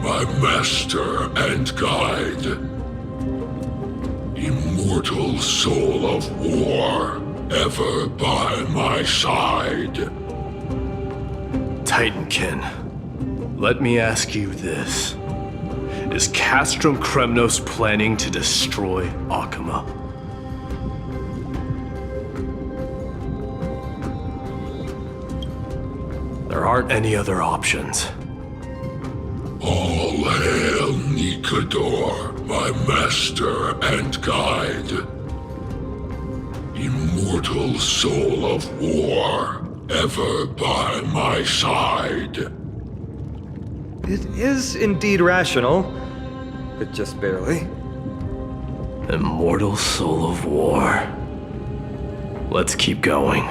My master and guide. Immortal soul of war, ever by my side. Titankin, let me ask you this. Is Castrum Kremnos planning to destroy Akama? There aren't any other options. All hail Nikador, my master and guide. Immortal soul of war, ever by my side. It is indeed rational, but just barely. Immortal soul of war. Let's keep going.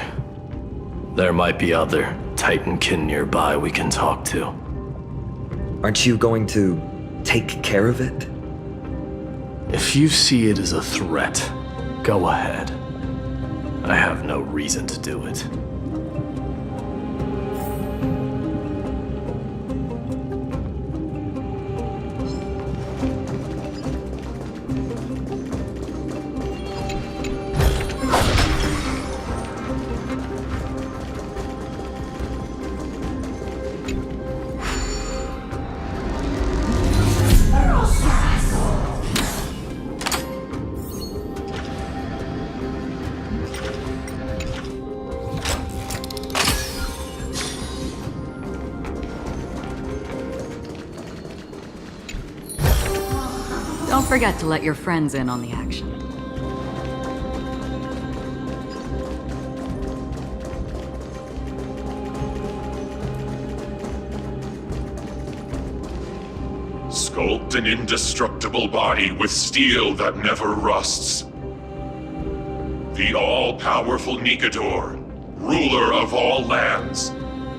There might be other Titankin nearby we can talk to. Aren't you going to take care of it? If you see it as a threat, go ahead. I have no reason to do it. Don't forget to let your friends in on the action. Sculpt an indestructible body with steel that never rusts. The all-powerful Nikador, ruler of all lands.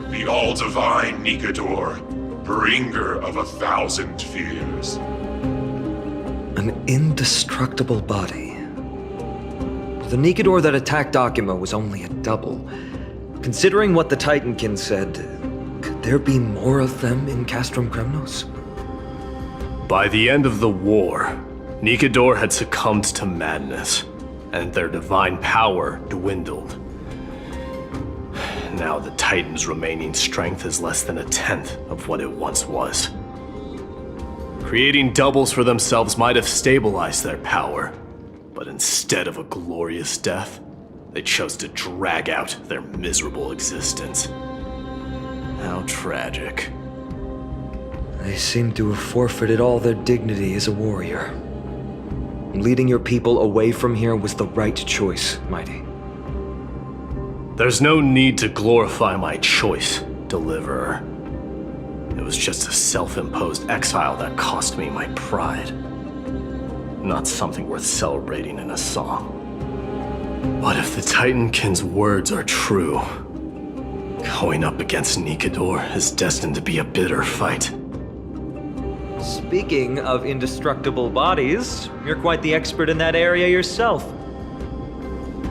The all-divine Nikador, bringer of 1,000 fears. An indestructible body. The Nikador that attacked Akama was only a double. Considering what the Titankin said, could there be more of them in Castrum Kremnos? By the end of the war, Nikador had succumbed to madness, and their divine power dwindled. Now the Titan's remaining strength is less than 1/10 of what it once was. Creating doubles for themselves might have stabilized their power, but instead of a glorious death, they chose to drag out their miserable existence. How tragic. They seem to have forfeited all their dignity as a warrior. Leading your people away from here was the right choice, Mighty. There's no need to glorify my choice, Deliverer. It was just a self-imposed exile that cost me my pride. Not something worth celebrating in a song. But if the Titankin's words are true, going up against Nikador is destined to be a bitter fight. Speaking of indestructible bodies, you're quite the expert in that area yourself.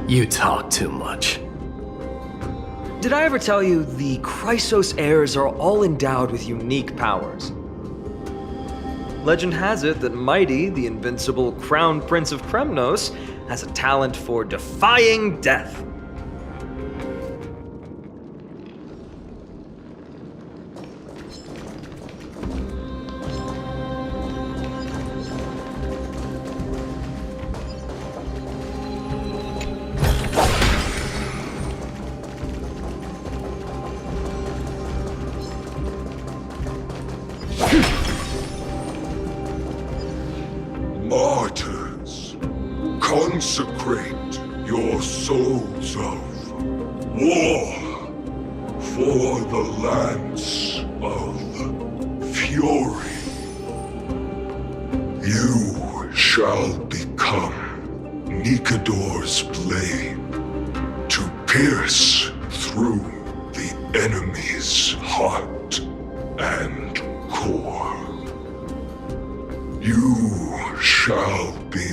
You talk too much. Did I ever tell you the Chrysos heirs are all endowed with unique powers? Legend has it that Mighty, the invincible Crown Prince of Kremnos, has a talent for defying death. Martyrs, consecrate your souls of war for the lance of fury. You shall become Nikador's blade to pierce through the enemy's heart and core. You shall be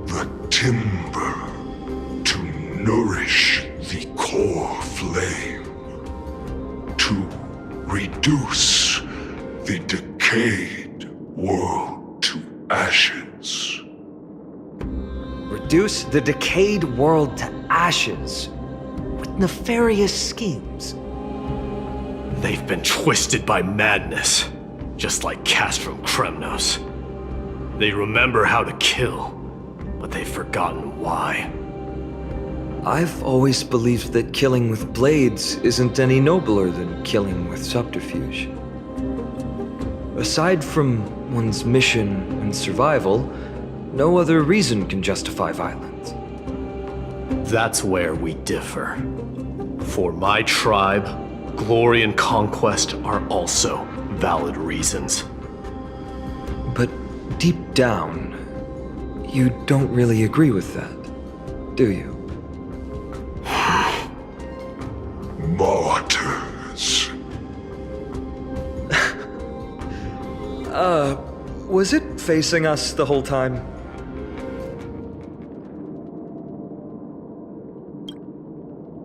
the timber to nourish the core flame, to reduce the decayed world to ashes. Reduce the decayed world to ashes with nefarious schemes. They've been twisted by madness, just like Castrum Kremnos. They remember how to kill, but they've forgotten why. I've always believed that killing with blades isn't any nobler than killing with subterfuge. Aside from one's mission and survival, no other reason can justify violence. That's where we differ. For my tribe, glory and conquest are also valid reasons. But deep down, you don't really agree with that, do you? Martyrs. Was it facing us the whole time?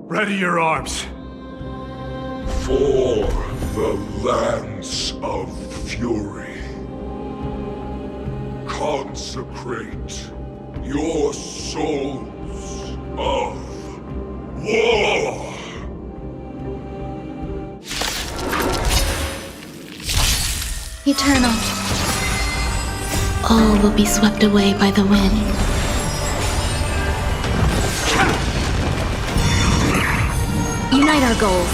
Ready your arms. For the lance of fury. Consecrate your souls of war. Eternal. All will be swept away by the wind. Unite our goals.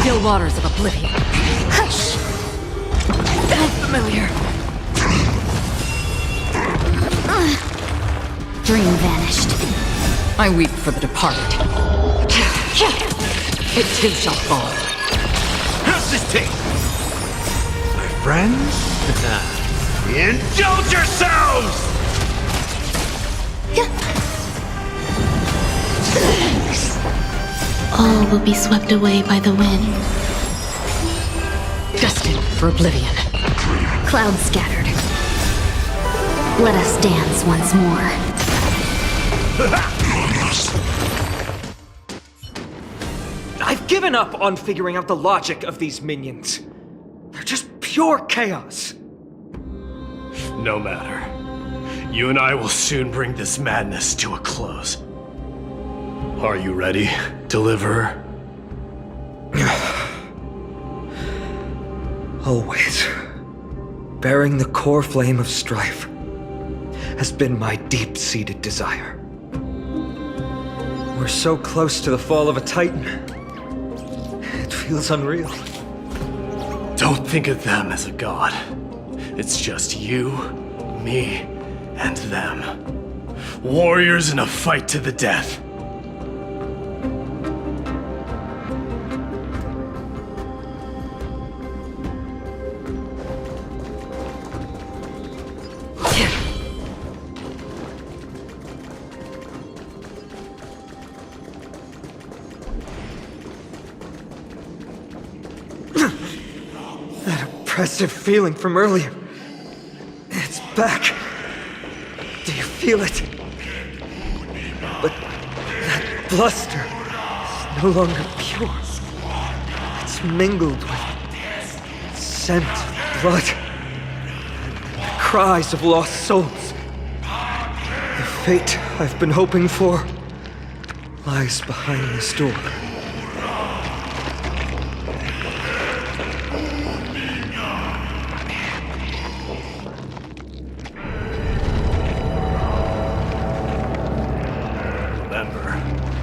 Still waters of oblivion. Hush! Sounds familiar. Dream vanished. I weep for the departed. It too shall fall. How's this take? My friends? Indulge yourselves! All will be swept away by the wind. Destined for oblivion. Clouds scattered. Let us dance once more. I've given up on figuring out the logic of these minions. They're just pure chaos. No matter. You and I will soon bring this madness to a close. Are you ready, Deliverer? Always. Bearing the core flame of strife has been my deep-seated desire. We're so close to the fall of a Titan. It feels unreal. Don't think of them as a god. It's just you, me, and them. Warriors in a fight to the death. That oppressive feeling from earlier. It's back. Do you feel it? But that bluster is no longer pure. It's mingled with scent of blood and the cries of lost souls. The fate I've been hoping for lies behind this door.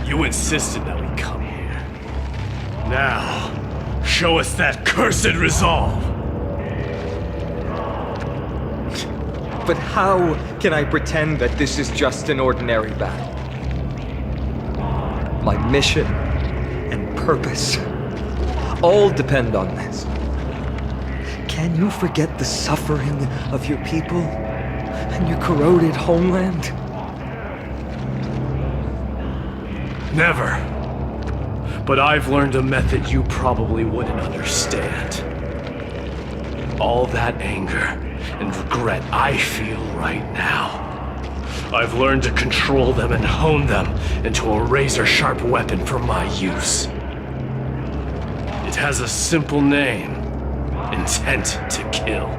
You insisted that we come here. Now, show us that cursed resolve! But how can I pretend that this is just an ordinary battle? My mission and purpose all depend on this. Can you forget the suffering of your people and your corroded homeland? Never. But I've learned a method you probably wouldn't understand. All that anger and regret I feel right now, I've learned to control them and hone them into a razor-sharp weapon for my use. It has a simple name: intent to kill.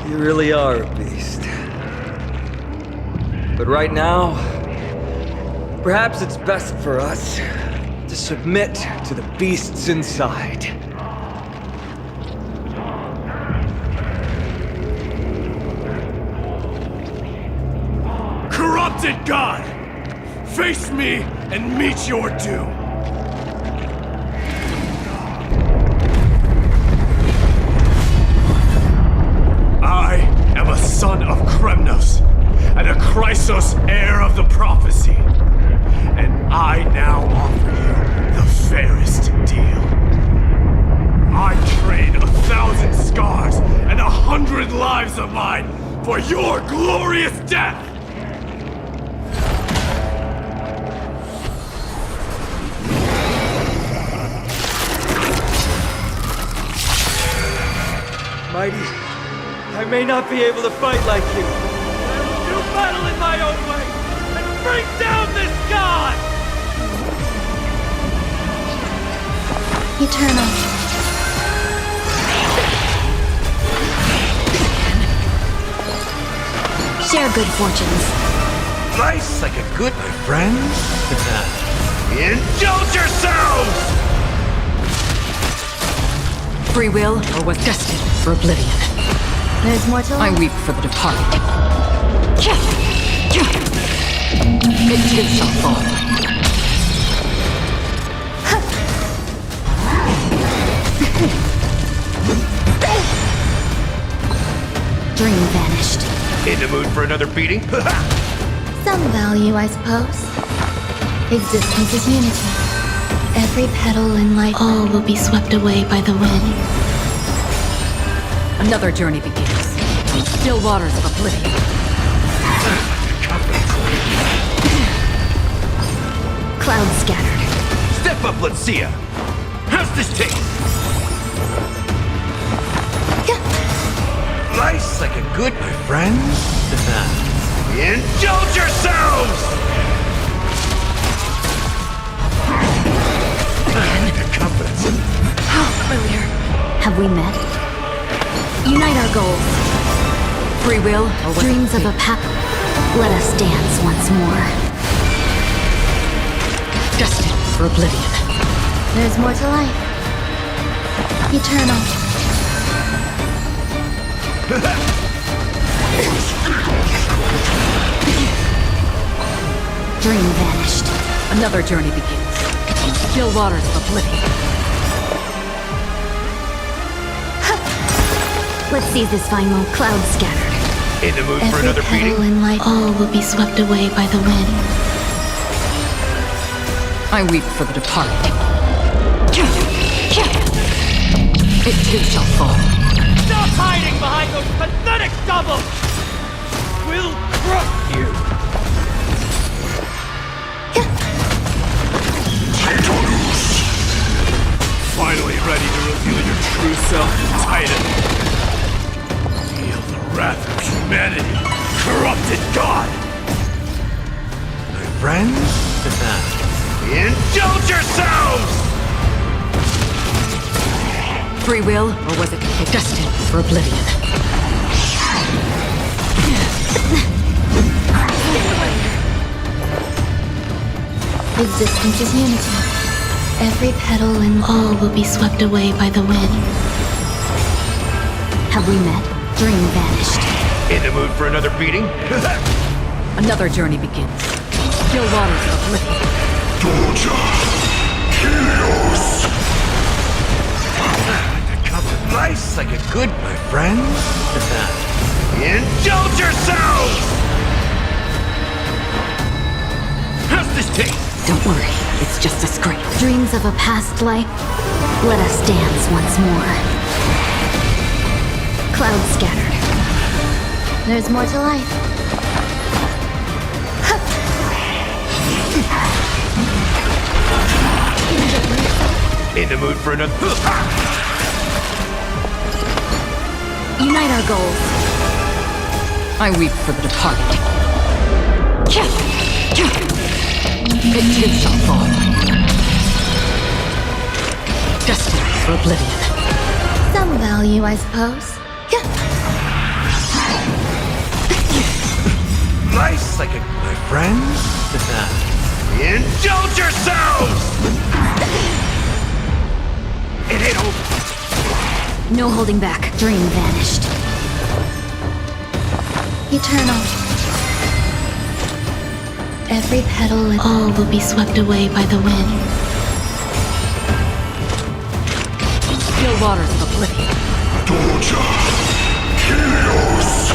You really are a beast. But right now, perhaps it's best for us to submit to the beasts inside. Corrupted God! Face me and meet your doom! I am a son of Kremnos, and a Chrysos heir of the prophecy. And I now offer you the fairest deal. I trade 1,000 scars and 100 lives of mine for your glorious death! Mighty, I may not be able to fight like you. Do battle in my own way and bring down this god! Eternal. Share good fortunes. Life's like a good, my friends. Indulge yourselves! Free will, or was destined for oblivion. There's more to I life. weep for the departed. It too shall fall. Dream vanished. In the mood for another beating? Some value, I suppose. Existence is unity. Every petal in life, all will be swept away by the wind. Another journey begins. In still waters of oblivion. Clouds scattered. Step up, let's see ya. How's this taste? Life's like a good, my friends. Indulge yourselves! Confidence. How familiar. Have we met? Unite our goals. Free will, or was Dreams of a path. Let us dance once more. destined for oblivion. There's more to life. Eternal. Dream vanished. Another journey begins. In still waters of oblivion. Let's seize this final cloud scattered. In the mood for Every another petal beating? in life, all will be swept away by the wind. I weep for the departed. It too shall fall. Stop hiding behind those pathetic doubles! We'll crush you! Finally ready to reveal your true self, Titan. Feel the wrath of humanity. Corrupted God! My friends? Indulge yourselves! Free will, or was it destined for oblivion? Existence is unity. Every petal and all will be swept away by the wind. Have we met? Dream vanished. In the mood for another beating? Another journey begins. Still waters of oblivion. Torture. Chaos. A cup of ice like a good, my friends. Indulge yourselves! How's this taste? Don't worry, it's just a scrape. Dreams of a past life. Let us dance once more. Clouds scattered. There's more to life. In the mood for another... Unite our goals. I weep for the departed. It too shall fall. Destined for oblivion. Some value, I suppose. Nice like a... My friends? Indulge yourselves! It ain't over. No holding back. Dream vanished. Eternal. Every petal and all will be swept away by the wind. Still waters of oblivion. Torture. Chaos.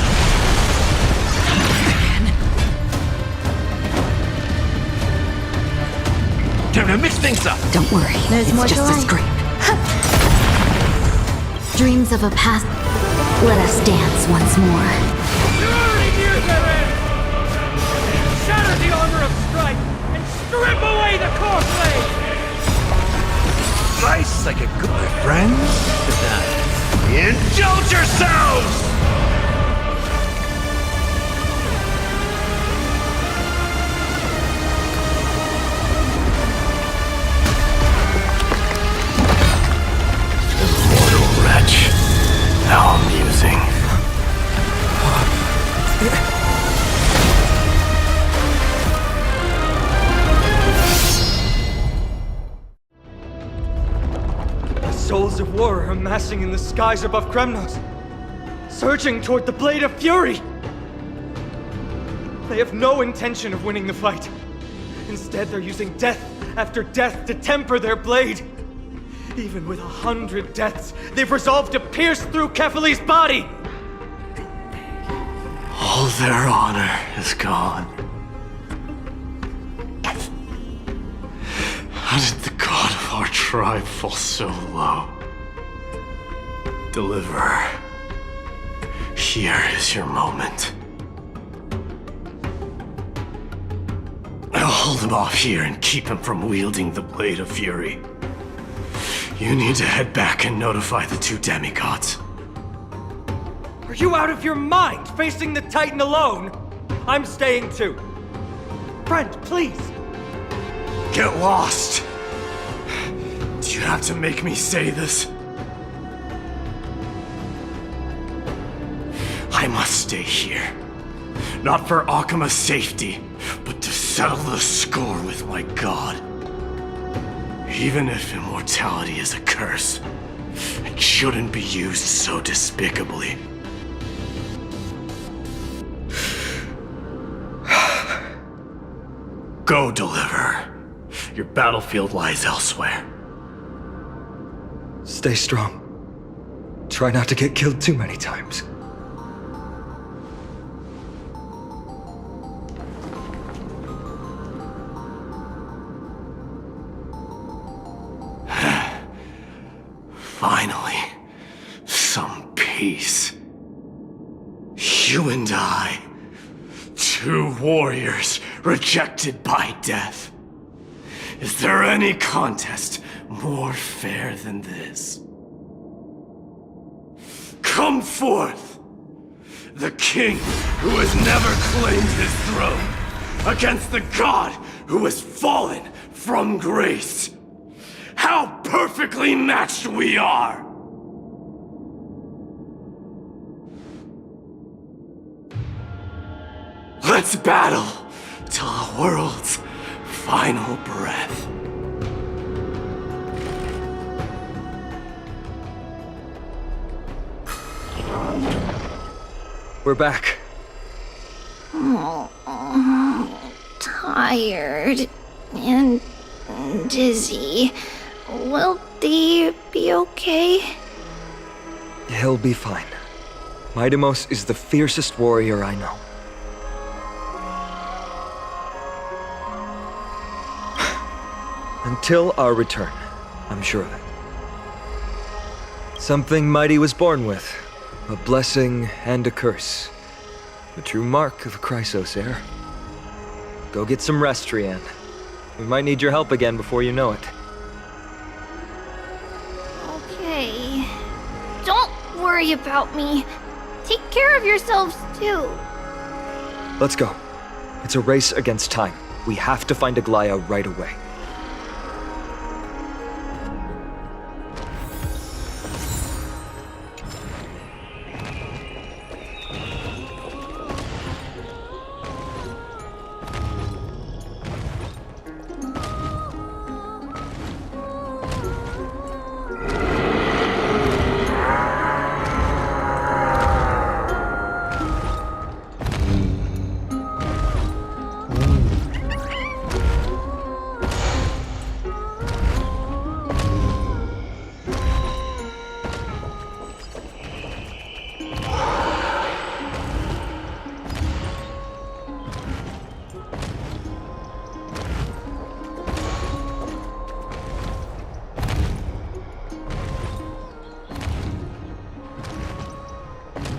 Time to mix things up. Don't worry, There's it's more to just a life. scrape. Dreams of a past. Let us dance once more. You're already near their end! Shatter the armor of strife and strip away the core blade! Nice like a good... My friends? Indulge yourselves! How amusing. The souls of war are amassing in the skies above Kremnos, surging toward the Blade of Fury! They have no intention of winning the fight. Instead, they're using death after death to temper their blade. Even with 100 deaths, they've resolved to pierce through Kefali's body! All their honor is gone. How did the god of our tribe fall so low? Deliverer, here is your moment. I'll hold him off here and keep him from wielding the Blade of Fury. You need to head back and notify the two demigods. Are you out of your mind, facing the Titan alone? I'm staying too. Friend, please! Get lost! Do you have to make me say this? I must stay here. Not for Akima's safety, but to settle the score with my god. Even if immortality is a curse, it shouldn't be used so despicably. Go, Deliverer. Your battlefield lies elsewhere. Stay strong. try not to get killed too many times. Finally, some peace. You and I, two warriors rejected by death. Is there any contest more fair than this? Come forth! The king who has never claimed his throne, against the god who has fallen from grace. How perfectly matched we are! Let's battle till the world's final breath. We're back. Tired and dizzy. Will they be okay? He'll be fine. Mightimos is the fiercest warrior I know. Until our return, I'm sure of it. Something Mighty was born with. A blessing and a curse. The true mark of a Chrysos heir. Go get some rest, Trianne. We might need your help again before you know it. Okay. Don't worry about me. Take care of yourselves, too. Let's go. It's a race against time. We have to find Aglaya right away.